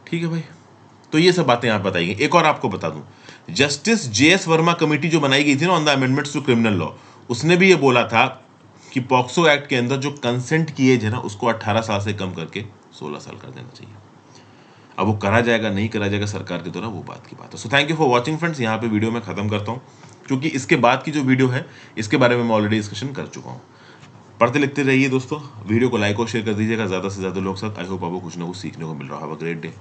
ठीक है भाई, तो ये सब बातें आप बताइए। एक और आपको बता दूं, जस्टिस JS वर्मा कमेटी जो बनाई गई थी ना on the amendments to criminal law, उसने भी ये बोला था कि पॉक्सो एक्ट के अंदर जो कंसेंट की एज है ना उसको 18 साल से कम करके 16 साल कर देना चाहिए। अब वो करा जाएगा नहीं करा जाएगा सरकार के द्वारा, वो बात की बात है। So thank you for watching friends. यहाँ पे वीडियो मैं खत्म करता हूँ, क्योंकि इसके बाद की जो वीडियो है इसके बारे में मैं ऑलरेडी डिस्कशन कर चुका हूँ। पढ़ते लिखते रहिए दोस्तों, वीडियो को लाइक और शेयर कर दीजिएगा ज़्यादा से ज़्यादा लोग साथ। आई होप आपको कुछ ना कुछ सीखने को मिल रहा है। Have a great day.